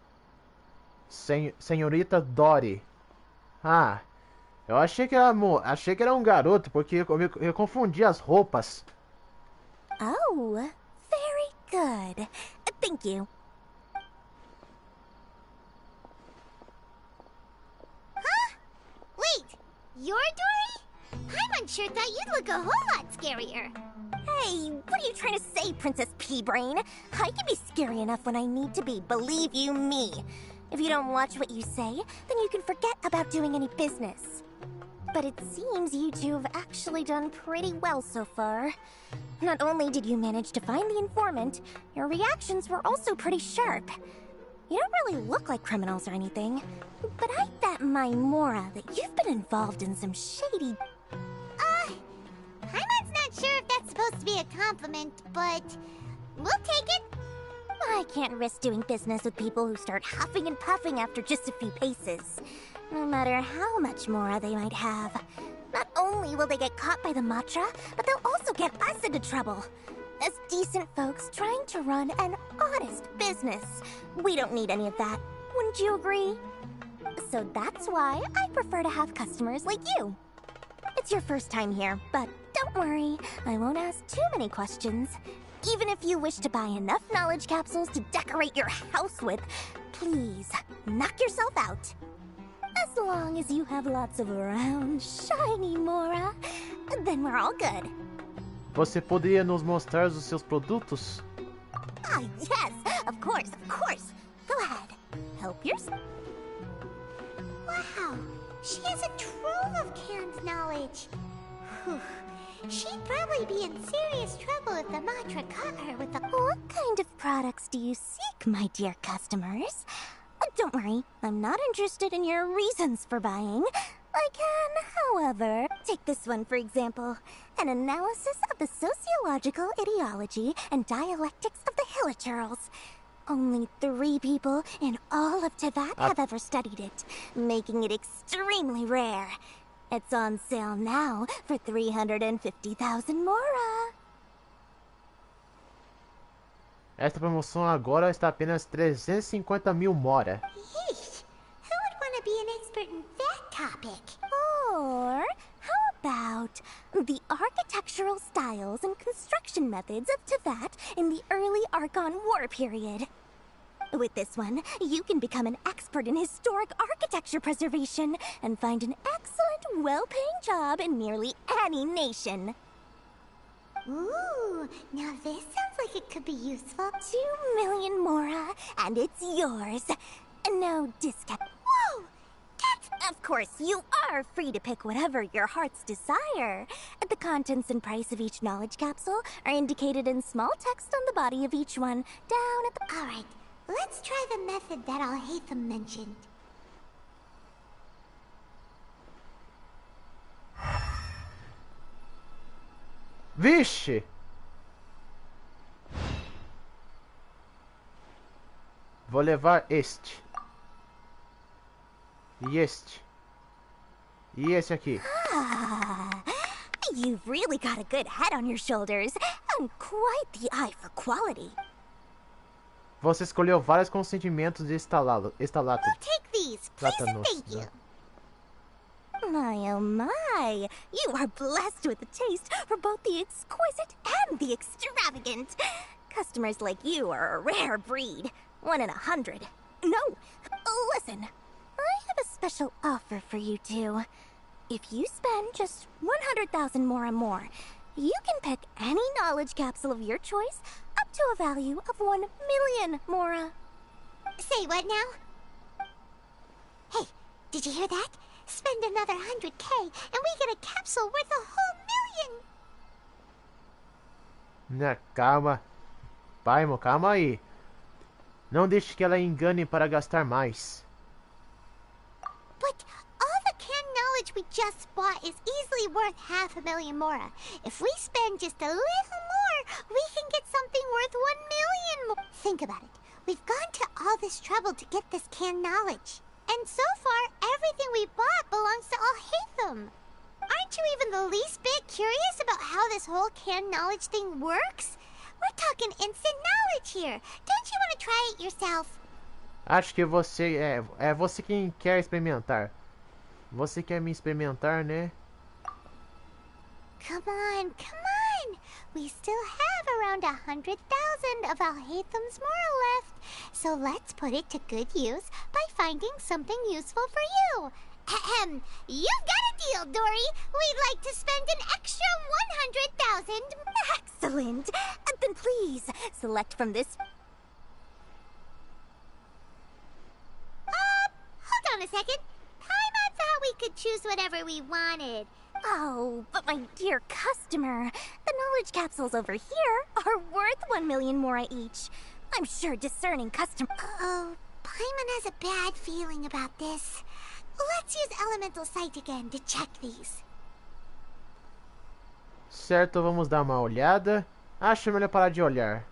Senhorita Dory. Ah, eu achei que era um garoto, porque eu confundi as roupas. Oh, very good. Thank you. Huh? Wait, you're Dory? Paimon sure thought you'd look a whole lot scarier. Hey, what are you trying to say, Princess Pea-Brain? I can be scary enough when I need to be, believe you me. If you don't watch what you say, then you can forget about doing any business. But it seems you two have actually done pretty well so far. Not only did you manage to find the informant, your reactions were also pretty sharp. You don't really look like criminals or anything, but I bet my Mora that you've been involved in some shady... Paimon's not sure if that's supposed to be a compliment, but we'll take it. I can't risk doing business with people who start huffing and puffing after just a few paces. No matter how much Mora they might have. Not only will they get caught by the Matra, but they'll also get us into trouble. As decent folks trying to run an honest business. We don't need any of that. Wouldn't you agree? So that's why I prefer to have customers like you. It's your first time here, but don't worry. I won't ask too many questions. Even if you wish to buy enough knowledge capsules to decorate your house with, please, knock yourself out. As long as you have lots of round, shiny Mora, then we're all good. Você poderia nos mostrar os seus produtos? Ah, yes, of course, of course. Go ahead, help yourself. Wow, she has a trove of canned knowledge. Whew. She'd probably be in serious trouble if the Matra caught her with the... What kind of products do you seek, my dear customers? Don't worry, I'm not interested in your reasons for buying. I can, however, take this one for example. An analysis of the sociological ideology and dialectics of the Hilichurls. Only 3 people in all of Tevat have ever studied it, making it extremely rare. It's on sale now for 350,000 Mora. Esta promoção agora está apenas 350.000 Mora. Yeesh, who would want to be an expert in that topic? Or how about the architectural styles and construction methods of Tevat in the early Archon War period? With this one, you can become an expert in historic architecture preservation and find an excellent, well-paying job in nearly any nation. Ooh, now this sounds like it could be useful. 2 million Mora, and it's yours. No discount. Whoa! That's... Of course, you are free to pick whatever your heart's desire. The contents and price of each knowledge capsule are indicated in small text on the body of each one, down at the... Alright, let's try the method that Alhaitham mentioned. Vixe! Vou levar este. E este. E esse aqui. You've really got a good head on your shoulders and quite the eye for quality. Você escolheu vários consentimentos de estalato. We'll take these, please and thank you. My oh my, you are blessed with a taste for both the exquisite and the extravagant. Customers like you are a rare breed, 1 in 100. No, listen, I have a special offer for you two. If you spend just 100,000 Mora more, you can pick any knowledge capsule of your choice up to a value of 1 million Mora. Say what now? Hey, did you hear that? Spend another 100K and we get a capsule worth a whole million! Calma. Paimon, calma aí. Não deixe que ela engane para gastar mais. But all the canned knowledge we just bought is easily worth 500,000 Mora. If we spend just a little more, we can get something worth 1 million more. Think about it. We've gone to all this trouble to get this canned knowledge. And so far, everything we bought belongs to Alhaitham. Aren't you even the least bit curious about how this whole canned knowledge thing works? We're talking instant knowledge here. Don't you want to try it yourself? Acho que você é você quem quer experimentar. Você quer me experimentar, né? Come on, come on. We still have around 100,000 of Alhaitham's Mora left. So let's put it to good use by finding something useful for you. Ahem. You've got a deal, Dory. We'd like to spend an extra 100,000. Excellent. Then please, select from this... Hold on a second. Paimon thought we could choose whatever we wanted. Oh, but my dear customer, the knowledge capsules over here are worth 1 million more each. I'm sure discerning customer. Uh-oh, Paimon has a bad feeling about this. Let's use Elemental Sight again to check these. Certo, vamos dar uma olhada. Acho melhor parar de olhar.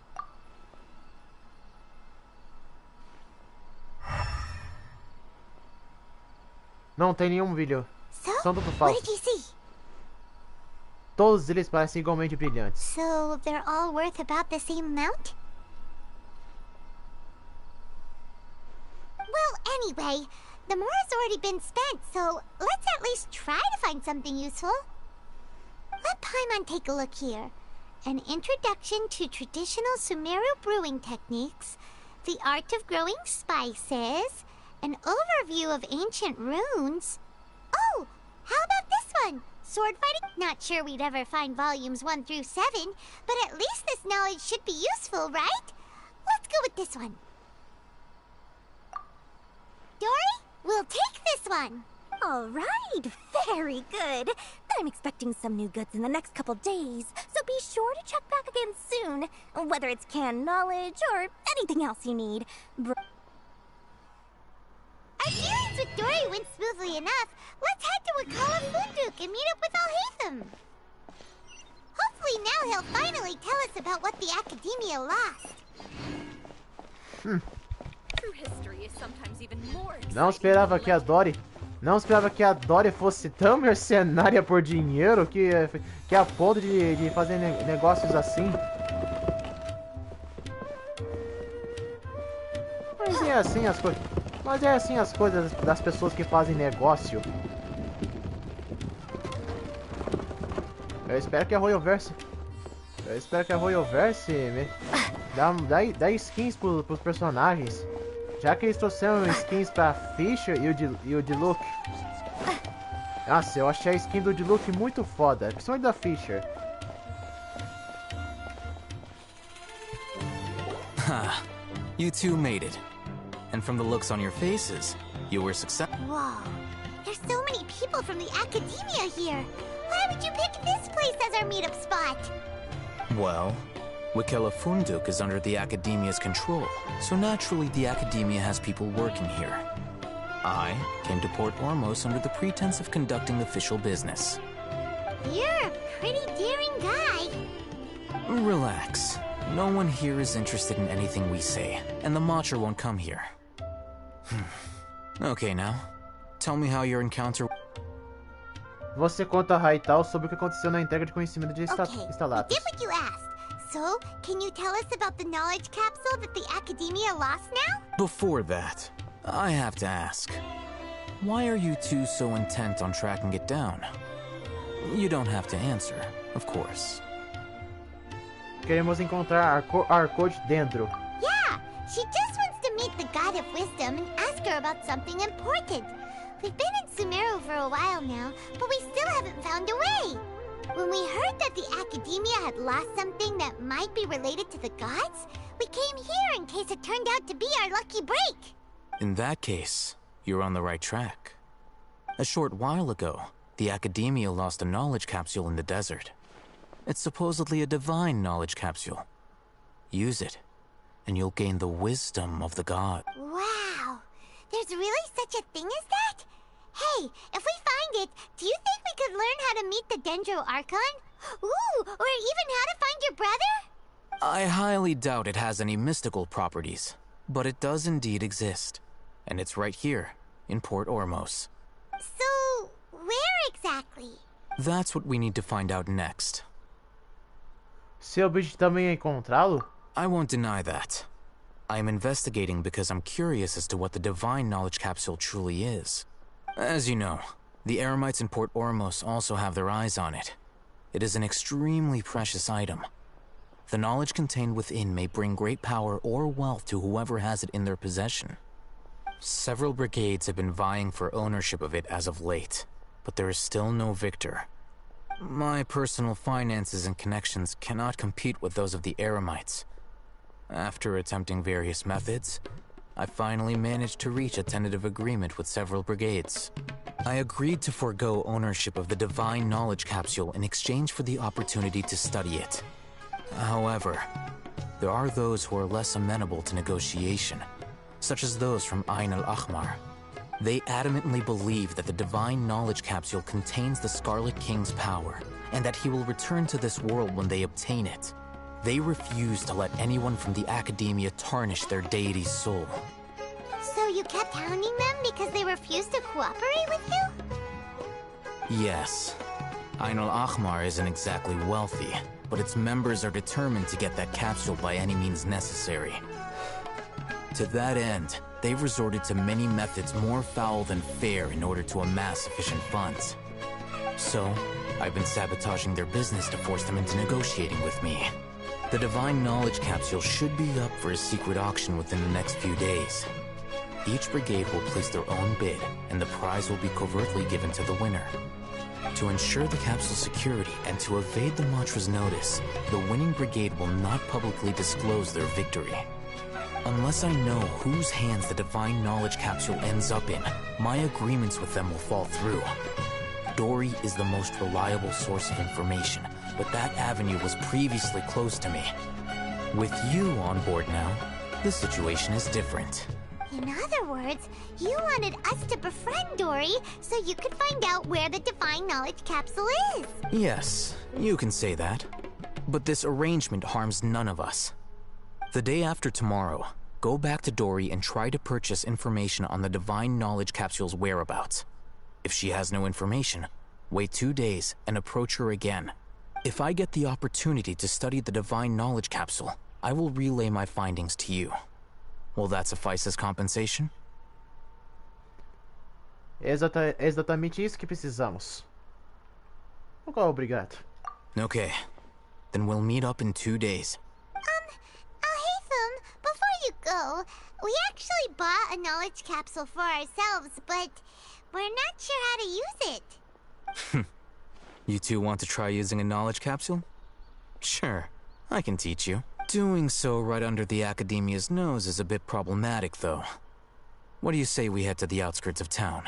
Não tem nenhum brilho. São tudo falsos. Todos eles parecem igualmente brilhantes. So, they're all worth about the same amount? Well, anyway, the more has already been spent, so let's at least try to find something useful. Let Paimon take a look here. An introduction to traditional Sumero brewing techniques, the art of growing spices, an overview of ancient runes. Oh, how about this one? Sword fighting? Not sure we'd ever find volumes 1 through 7, but at least this knowledge should be useful, right? Let's go with this one. Dory, we'll take this one. All right, very good. I'm expecting some new goods in the next couple days, so be sure to check back again soon, whether it's canned knowledge or anything else you need. Our dealings with Dory went smoothly enough. Let's head to Wakala Funduk and meet up with Alhaitham. Hopefully now he'll finally tell us about what the Academia lost. True history is sometimes even more exciting. Não esperava que a Dory... Não esperava que a Dory fosse tão mercenária por dinheiro que a ponto de fazer negócios assim. Mas é assim as coisas. Mas é assim as coisas das pessoas que fazem negócio. Eu espero que a Royalverse dá skins pros personagens. Já que eles trouxeram skins pra Fisher e o Diluc. Nossa, eu achei a skin do Diluc muito foda, principalmente da Fisher. Ha! You two made it. And from the looks on your faces, you were successful. Whoa, there's so many people from the Academia here. Why would you pick this place as our meetup spot? Well, Wakela Funduk is under the Academia's control, so naturally the Academia has people working here. I came to Port Ormos under the pretense of conducting official business. You're a pretty daring guy. Relax. No one here is interested in anything we say, and the Matcher won't come here. Okay, now, tell me how your encounter... Você conta a Raital sobre o que aconteceu na entrega de conhecimento de Stalatos. Did what you asked. So, can you tell us about the knowledge capsule that the Academia lost now? Before that, I have to ask, why are you two so intent on tracking it down? You don't have to answer, of course. Queremos encontrar Arcode dentro. Yeah, she just wants to meet the God of Wisdom and ask her about something important. We've been in Sumero for a while now, but we still haven't found a way. When we heard that the Academia had lost something that might be related to the gods, we came here in case it turned out to be our lucky break. In that case, you're on the right track. A short while ago, the Academia lost a knowledge capsule in the desert. It's supposedly a divine knowledge capsule. Use it, and you'll gain the wisdom of the god. Wow, there's really such a thing as that? Hey, if we find it, do you think we could learn how to meet the Dendro Archon? Ooh, or even how to find your brother? I highly doubt it has any mystical properties, but it does indeed exist. And it's right here, in Port Ormos. So, where exactly? That's what we need to find out next. Seu objetivo também é encontrá-lo? I won't deny that. I am investigating because I'm curious as to what the divine knowledge capsule truly is. As you know, the Eremites in Port Ormos also have their eyes on it. It is an extremely precious item. The knowledge contained within may bring great power or wealth to whoever has it in their possession. Several brigades have been vying for ownership of it as of late, but there is still no victor. My personal finances and connections cannot compete with those of the Eremites. After attempting various methods, I finally managed to reach a tentative agreement with several brigades. I agreed to forego ownership of the Divine Knowledge Capsule in exchange for the opportunity to study it. However, there are those who are less amenable to negotiation, such as those from Ain al-Ahmar. They adamantly believe that the Divine Knowledge Capsule contains the Scarlet King's power, and that he will return to this world when they obtain it. They refuse to let anyone from the Academia tarnish their deity's soul. So you kept hounding them because they refused to cooperate with you? Yes. Ain al-Ahmar isn't exactly wealthy, but its members are determined to get that capsule by any means necessary. To that end, they've resorted to many methods more foul than fair in order to amass sufficient funds. So, I've been sabotaging their business to force them into negotiating with me. The Divine Knowledge Capsule should be up for a secret auction within the next few days. Each brigade will place their own bid, and the prize will be covertly given to the winner. To ensure the capsule's security and to evade the Mantra's notice, the winning brigade will not publicly disclose their victory. Unless I know whose hands the Divine Knowledge Capsule ends up in, my agreements with them will fall through. Dory is the most reliable source of information, but that avenue was previously closed to me. With you on board now, the situation is different. In other words, you wanted us to befriend Dory so you could find out where the Divine Knowledge Capsule is. Yes, you can say that. But this arrangement harms none of us. The day after tomorrow, go back to Dory and try to purchase information on the Divine Knowledge Capsule's whereabouts. If she has no information, wait 2 days and approach her again. If I get the opportunity to study the Divine Knowledge Capsule, I will relay my findings to you. Will that suffice as compensation? Exatamente isso que precisamos. Ok, obrigado. Okay, then we'll meet up in 2 days. Haytham, before you go, we actually bought a knowledge capsule for ourselves, but we're not sure how to use it. You two want to try using a knowledge capsule? Sure, I can teach you. Doing so right under the Academia's nose is a bit problematic, though. What do you say we head to the outskirts of town?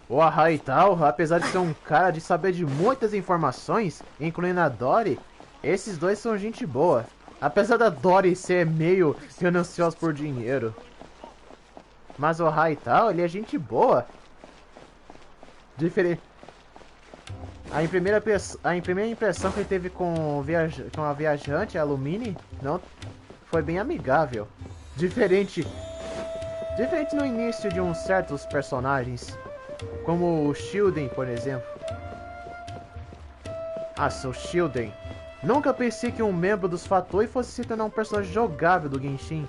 O Arraital, apesar de ser um cara de saber de muitas informações, incluindo a Dory, esses dois são gente boa. Apesar da Dory ser meio gananciosa por dinheiro. Mas o Arraital, ele é gente boa. Diferente. A primeira impressão que ele teve com a viajante, a Lumine, não foi bem amigável. Diferente no início de uns certos personagens, como o Shilden, por exemplo. O Shilden. Nunca pensei que um membro dos Fatoi fosse se tornar um personagem jogável do Genshin.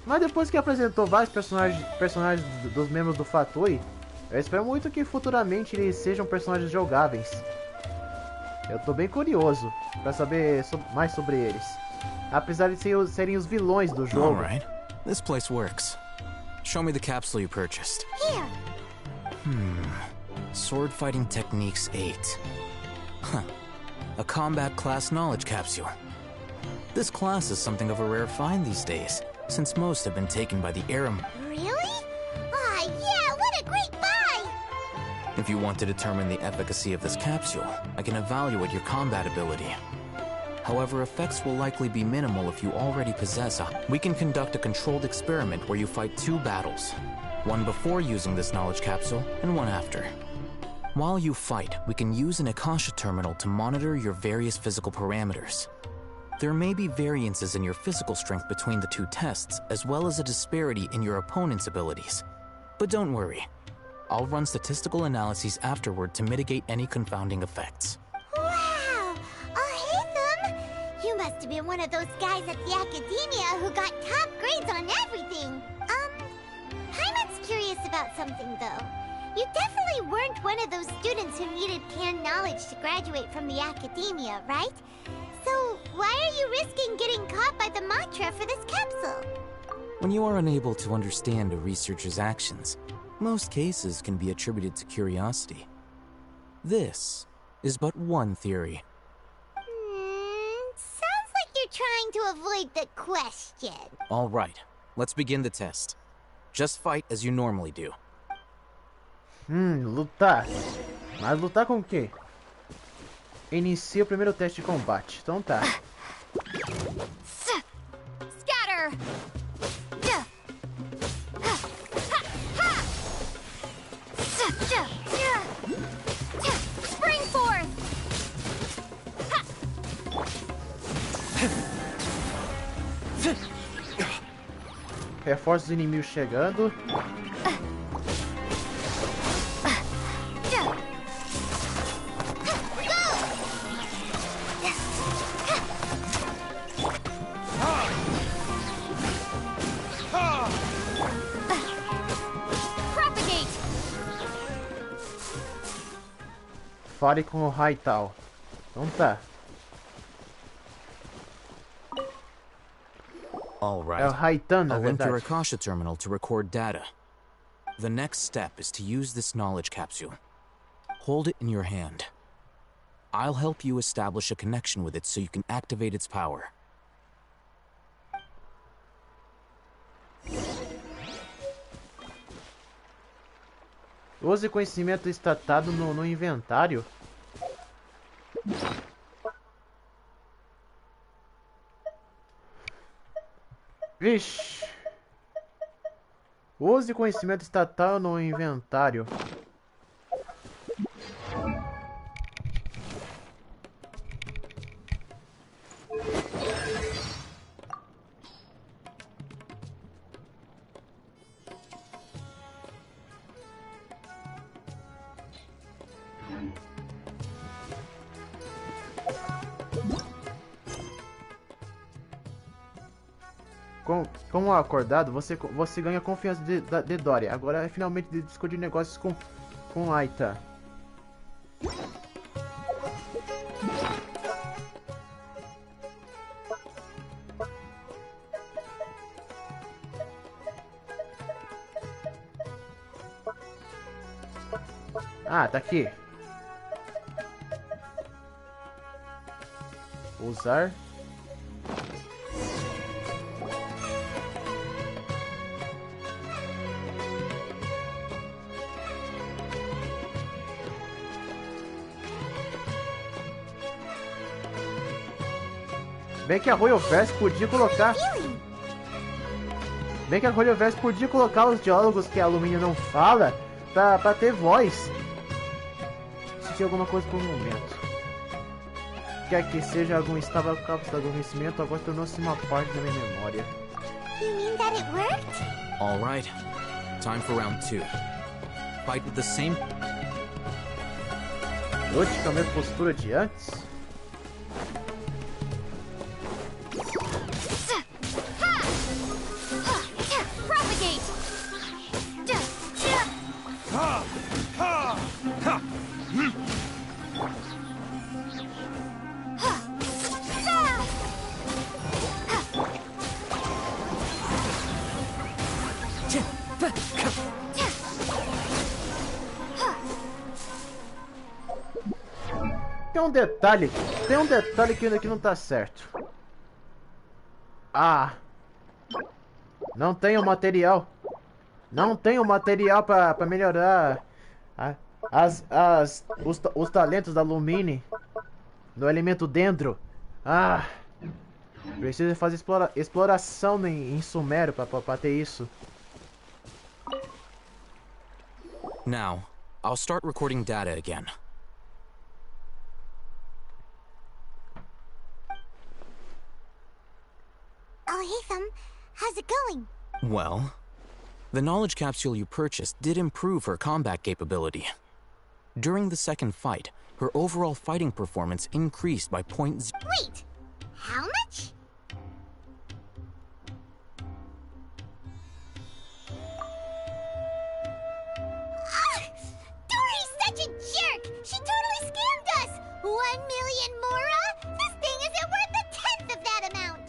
Mas depois que apresentou vários personagens dos membros do Fatoi, eu espero muito que futuramente eles sejam personagens jogáveis. Eu tô bem curioso pra saber mais sobre eles. Apesar de serem os vilões do jogo. Alright, this place works. Show me the capsule you purchased. Here. Sword Fighting Techniques 8. Huh. A combat class knowledge capsule. This class is something of a rare find these days, since most have been taken by the Aram. Really? Yeah, what a great buy! If you want to determine the efficacy of this capsule, I can evaluate your combat ability. However, effects will likely be minimal if you already possess a... We can conduct a controlled experiment where you fight 2 battles. One before using this knowledge capsule, and one after. While you fight, we can use an Akasha terminal to monitor your various physical parameters. There may be variances in your physical strength between the 2 tests, as well as a disparity in your opponent's abilities. But don't worry. I'll run statistical analyses afterward to mitigate any confounding effects. Wow! Haytham! You must have been one of those guys at the Academia who got top grades on everything. Paimon's curious about something, though. You definitely weren't one of those students who needed canned knowledge to graduate from the Academia, right? So, why are you risking getting caught by the mantra for this capsule? When you are unable to understand a researcher's actions, most cases can be attributed to curiosity. This is but one theory. Sounds like you're trying to avoid the question. All right, let's begin the test. Just fight as you normally do. Lutar. Mas lutar com o quê? Inicia o primeiro teste de combate. Então tá. Scatter! Spring forth! Reforça os inimigos chegando. Fale com o Raital. Então tá. All right. É o Raitan, na I'll enter verdade. a Akasha terminal to record data. The next step is to use this knowledge capsule. Hold it in your hand. I'll help you establish a connection with it so you can activate its power. Use conhecimento estatado no inventário. Vixe. Use conhecimento estatal no inventário. Como acordado, você ganha confiança de Dory. Agora é finalmente discutir negócios com Aita. Ah, tá aqui. Usar. Bem que a Royalverse podia colocar... Bem que a Royalverse podia colocar os diálogos que a Alumínio não fala pra ter voz. Senti alguma coisa por um momento. Quer que seja algum estava cápsula do conhecimento, agora tornou-se uma parte da minha memória. You mean that it worked? All right. Time for round 2. Fight with the same... Lute com a mesma postura de antes? Tem um detalhe que ainda aqui não tá certo. Ah, não tenho material. Não tenho material pra melhorar os talentos da Lumine no elemento dendro. Ah, preciso fazer exploração em Sumero pra ter isso. Now, I'll start recording data again. Oh, hey, how's it going? Well, the knowledge capsule you purchased did improve her combat capability. During the second fight, her overall fighting performance increased by Wait! How much? Dory's such a jerk! She totally scammed us! 1 million mora? This thing isn't worth a tenth of that amount!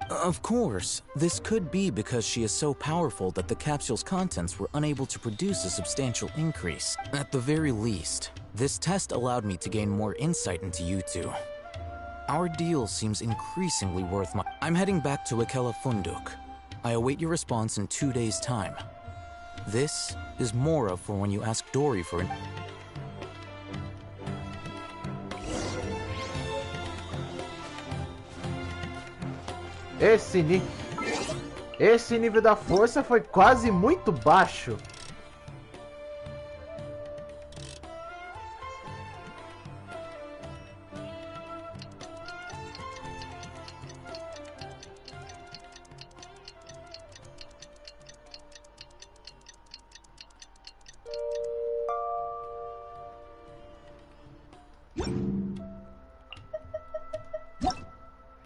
Of course, this could be because she is so powerful that the capsule's contents were unable to produce a substantial increase. At the very least, this test allowed me to gain more insight into you two. Our deal seems increasingly worth my... I'm heading back to Akela Funduk. I await your response in 2 days' time. This is Mora for when you ask Dory for an... Esse nível da força foi quase muito baixo.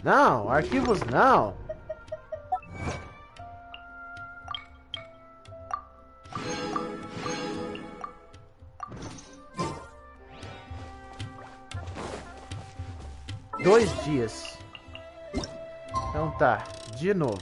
Não, arquivos não. Dois dias. Então tá, de novo.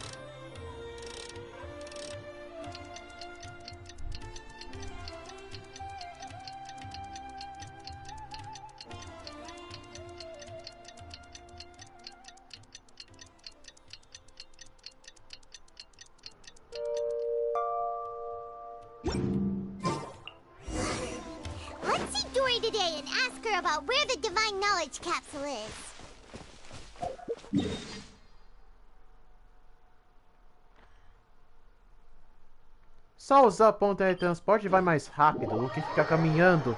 Let's see Dory today and ask her about where the Divine Knowledge Capsule is. Só usar ponto de transporte vai mais rápido do que ficar caminhando.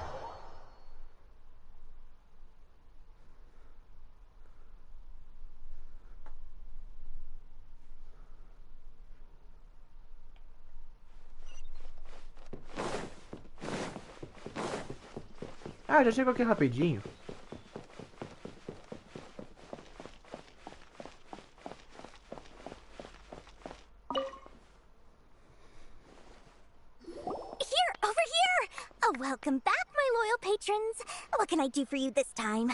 Ah, já chego aqui rapidinho. Welcome back, my loyal patrons. What can I do for you this time?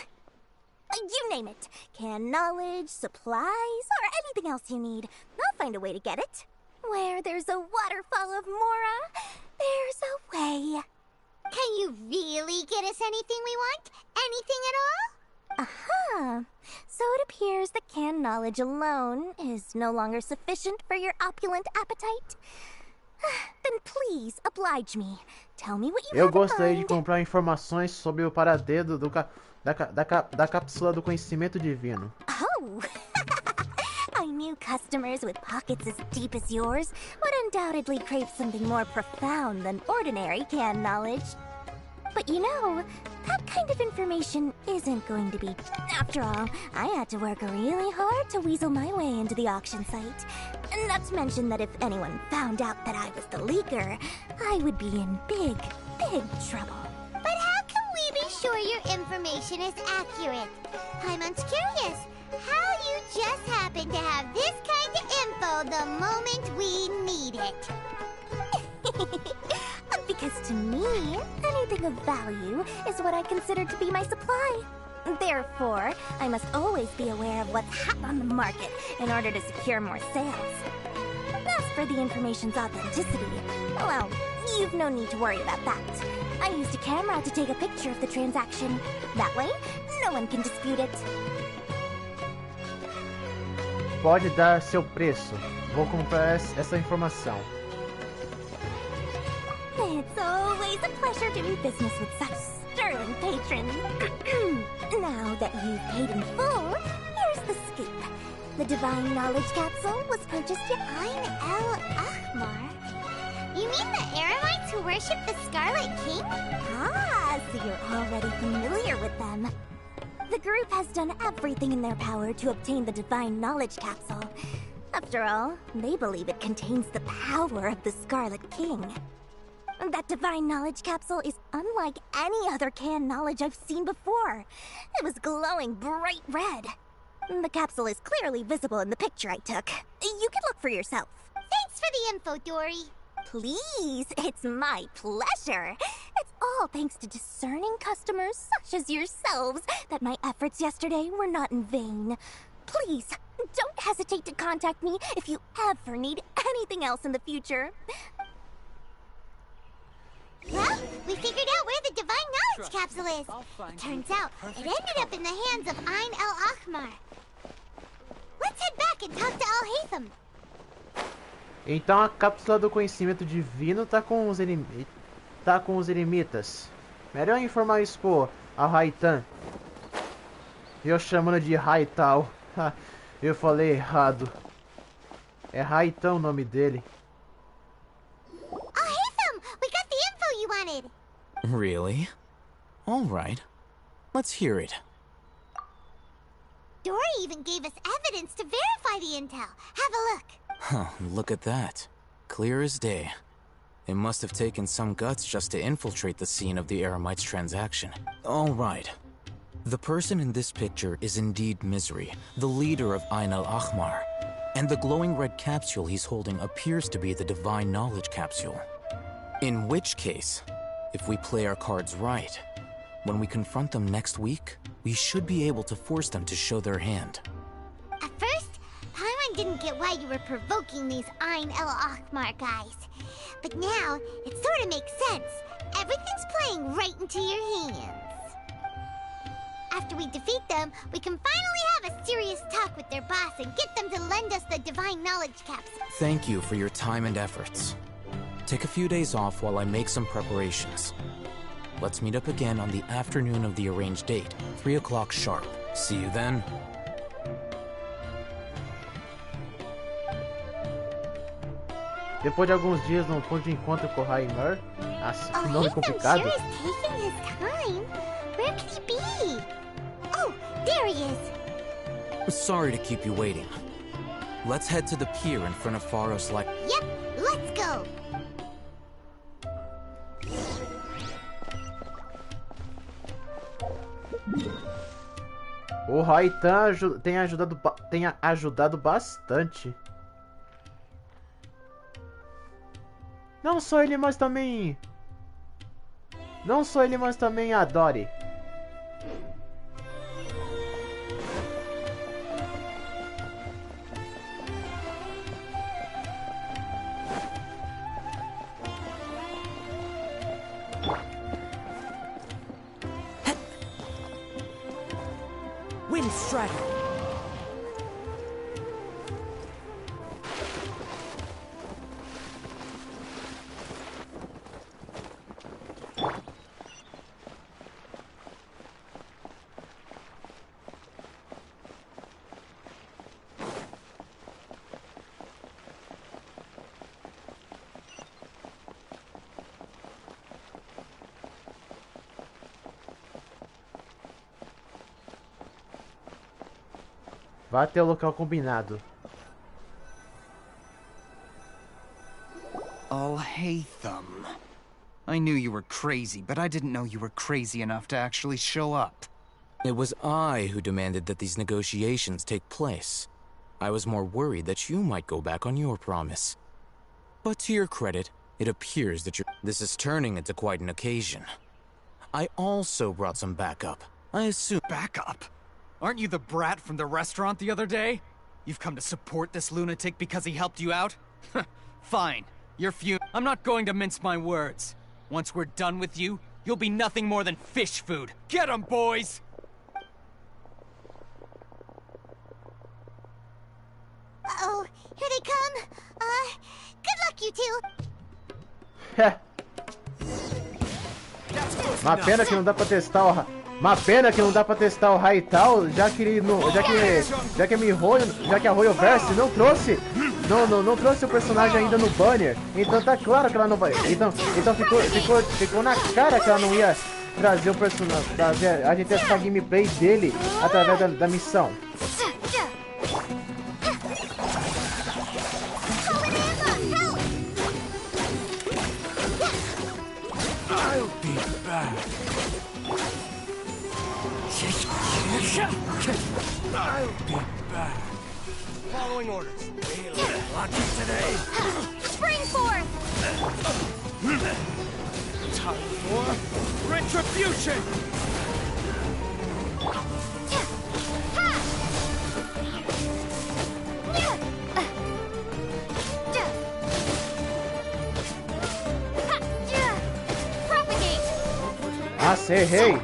You name it. Canned knowledge, supplies, or anything else you need. I'll find a way to get it. Where there's a waterfall of Mora, there's a way. Can you really get us anything we want? Anything at all? Uh-huh. So it appears that canned knowledge alone is no longer sufficient for your opulent appetite. Then please, oblige me. Tell me what you Eu have in gostaria de mind. comprar informações sobre o paradeiro da cápsula do conhecimento divino. Oh! I knew customers with pockets as deep as yours would undoubtedly crave something more profound than ordinary canned knowledge. But you know, that kind of information isn't going to be... After all, I had to work really hard to weasel my way into the auction site. Not to mention that if anyone found out that I was the leaker, I would be in big, big trouble. But how can we be sure your information is accurate? Paimon's curious. How you just happen to have this kind of info the moment we need it? Because to me, anything of value is what I consider to be my supply. Therefore, I must always be aware of what's hot on the market in order to secure more sales. As for the information's authenticity, well, you've no need to worry about that. I used a camera to take a picture of the transaction. That way, no one can dispute it. Pode dar seu preço. Vou comprar essa informação. It's always a pleasure doing business with such sterling patrons. Now that you've paid in full, here's the scoop. The Divine Knowledge Capsule was purchased at Ain El Ahmar? You mean the Eremites who worship the Scarlet King? Ah, so you're already familiar with them. The group has done everything in their power to obtain the Divine Knowledge Capsule. After all, they believe it contains the power of the Scarlet King. That Divine Knowledge Capsule is unlike any other canned knowledge I've seen before. It was glowing bright red. The capsule is clearly visible in the picture I took. You can look for yourself. Thanks for the info, Dory. Please, it's my pleasure. It's all thanks to discerning customers such as yourselves that my efforts yesterday were not in vain. Please, don't hesitate to contact me if you ever need anything else in the future. Well, we figured out where the Divine Knowledge capsule is. It turns out it ended up in the hands of Ain el-Ahmar. Let's head back and talk to Al-Haytham. Então a cápsula do conhecimento divino tá com os eremitas. Melhor informar isso pro Al-Haytham. Eu chamando de Haital. Eu falei errado. É Haytham o nome dele. Al-Haytham, we got the info you wanted. Really? All right. Let's hear it. Dory even gave us evidence to verify the intel. Have a look. Huh, look at that. Clear as day. It must have taken some guts just to infiltrate the scene of the Eremites' transaction. All right. The person in this picture is indeed Misery, the leader of Ain el-Ahmar. And the glowing red capsule he's holding appears to be the Divine Knowledge capsule. In which case, if we play our cards right, when we confront them next week, we should be able to force them to show their hand. At first, Paimon didn't get why you were provoking these Ain el-Ahmar guys. But now, it sort of makes sense. Everything's playing right into your hands. After we defeat them, we can finally have a serious talk with their boss and get them to lend us the Divine Knowledge capsule. Thank you for your time and efforts. Take a few days off while I make some preparations. Let's meet up again on the afternoon of the arranged date, 3 o'clock sharp. See you then. Depois de alguns dias no ponto de encontro com o Raimar. Nossa, que nome complicado. Sure is taking his time. Where could he be? Oh, there he is. Sorry to keep you waiting. Let's head to the pier in front of Pharos like... Yep, let's go. O Haytham tem ajudado bastante. Não só ele, mas também... Não só ele, mas também a Dory. Wind Strider! Vá até o local combinado. Al-Haytham. I knew you were crazy, but I didn't know you were crazy enough to actually show up. It was I who demanded that these negotiations take place. I was more worried that you might go back on your promise. But to your credit, it appears that this is turning into quite an occasion. I also brought some backup. I assume... Backup? Aren't you the brat from the restaurant the other day? You've come to support this lunatic because he helped you out? Fine. You're I'm not going to mince my words. Once we're done with you, you'll be nothing more than fish food. Get 'em, boys! Uh-oh, here they come. Good luck, you two. Uma pena que não dá pra testar o... Uma pena que não dá pra testar o Haytham, já que ele não, já que a Royoverse não trouxe o personagem ainda no banner. Então tá claro que ela não vai. Então ficou na cara que ela não ia trazer o personagem, a gente testar a gameplay dele através da missão. I'll be back. I'll be back. Following orders. Lucky today. Spring forth! Time for retribution! Nossa, errei.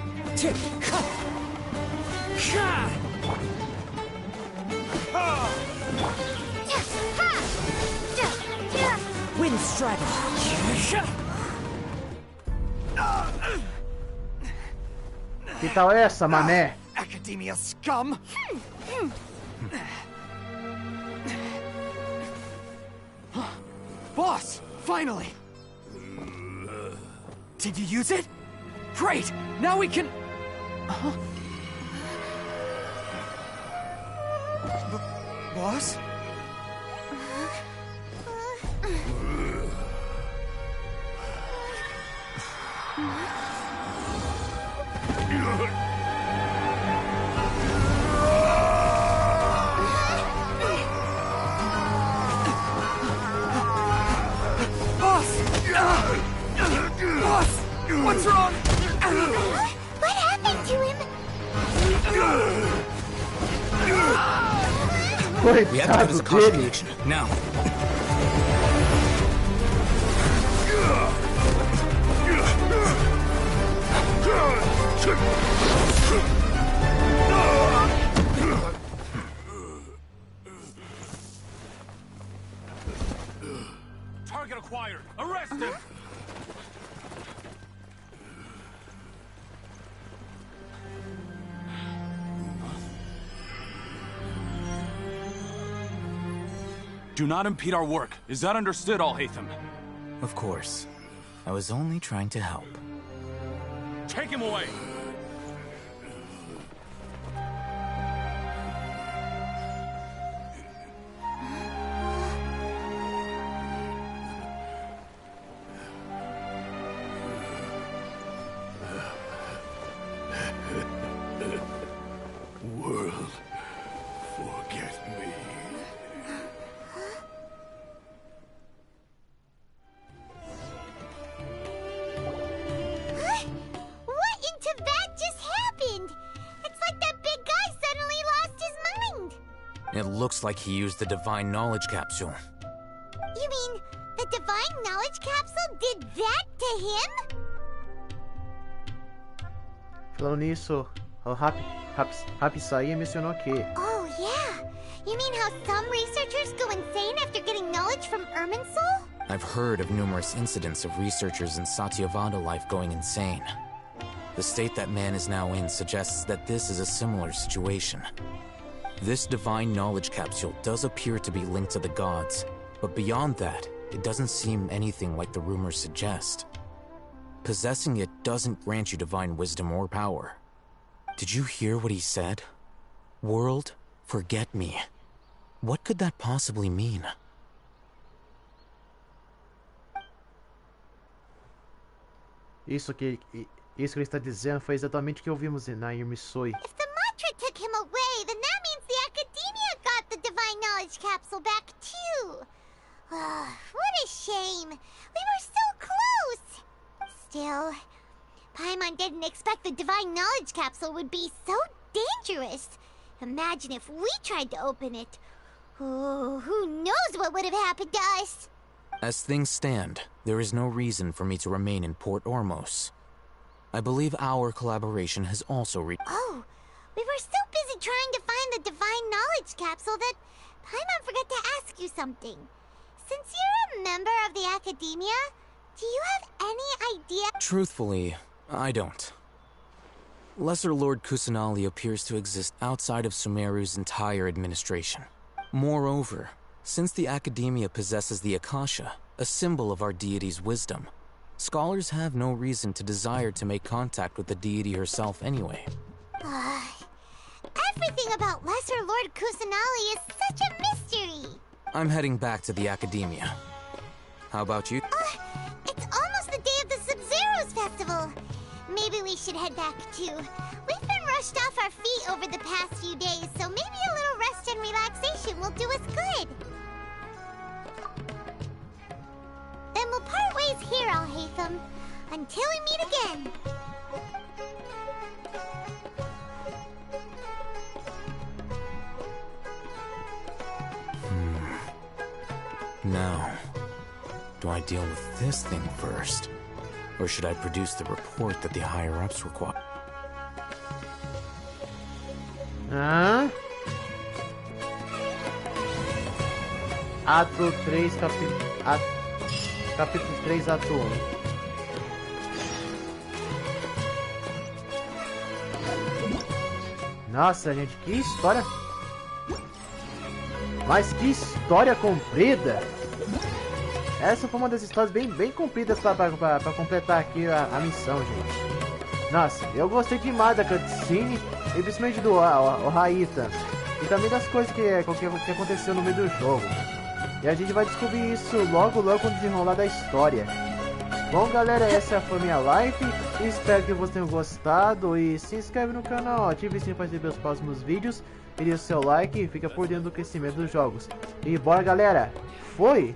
Wind strategy. Que tal essa, mané? Academia scum! Boss! Finally! Did you use it? Great! Now we can... Boss? Boss! What's wrong? What happened to him? We have to go to the caution connection. Now. Target acquired. Arrest him. Do not impede our work. Is that understood, Al-Haytham? Of course. I was only trying to help. Take him away. World, forget me. What in Tibet just happened? It's like that big guy suddenly lost his mind. It looks like he used the Divine Knowledge Capsule. You mean the Divine Knowledge Capsule did that to him? Falando nisso, o Rapsai mencionou que... Oh, yeah. You mean how some researchers go insane after getting knowledge from Irminsul? I've heard of numerous incidents of researchers in Satyavada life going insane. The state that man is now in suggests that this is a similar situation. This Divine Knowledge Capsule does appear to be linked to the gods, but beyond that, it doesn't seem anything like the rumors suggest. Possessing it doesn't grant you divine wisdom or power. Did you hear what he said? World, forget me. What could that possibly mean? Isso que ele está dizendo foi exatamente o que ouvimos na Irmisui. If the mantra took him away, then that means the Academia got the Divine Knowledge Capsule back too. What a shame. We were so close. Still, Paimon didn't expect the Divine Knowledge Capsule would be so dangerous. Imagine if we tried to open it. Oh, who knows what would have happened to us? As things stand, there is no reason for me to remain in Port Ormos. I believe our collaboration has also reached... Oh, we were so busy trying to find the Divine Knowledge Capsule that Paimon forgot to ask you something. Since you're a member of the Academia, do you have any idea... Truthfully, I don't. Lesser Lord Kusanali appears to exist outside of Sumeru's entire administration. Moreover, since the Academia possesses the Akasha, a symbol of our deity's wisdom, scholars have no reason to desire to make contact with the deity herself anyway. Everything about Lesser Lord Kusanali is such a mystery. I'm heading back to the Academia. How about you? It's almost the day of the Sub-Zero's festival. Maybe we should head back too. We've been rushed off our feet over the past few days, so maybe a little rest and relaxation will do us good. Then we'll part ways here, Al-Haytham, until we meet again. Now, do I deal with this thing first? Or should I produce the report that the higher-ups require? Hã? Ato 3, capítulo 3, ato 1. Nossa, gente, que história... Mas que história comprida! Essa foi uma das histórias bem compridas para completar aqui a missão, gente. Nossa, eu gostei demais da cutscene e principalmente do Raita. E também das coisas que aconteceu no meio do jogo. E a gente vai descobrir isso logo com o desenrolar da história. Bom, galera, essa foi minha live. Espero que vocês tenham gostado. E se inscreve no canal, ative o sininho para receber os próximos vídeos. E deixe o seu like e fica por dentro do crescimento dos jogos. E bora, galera! Foi!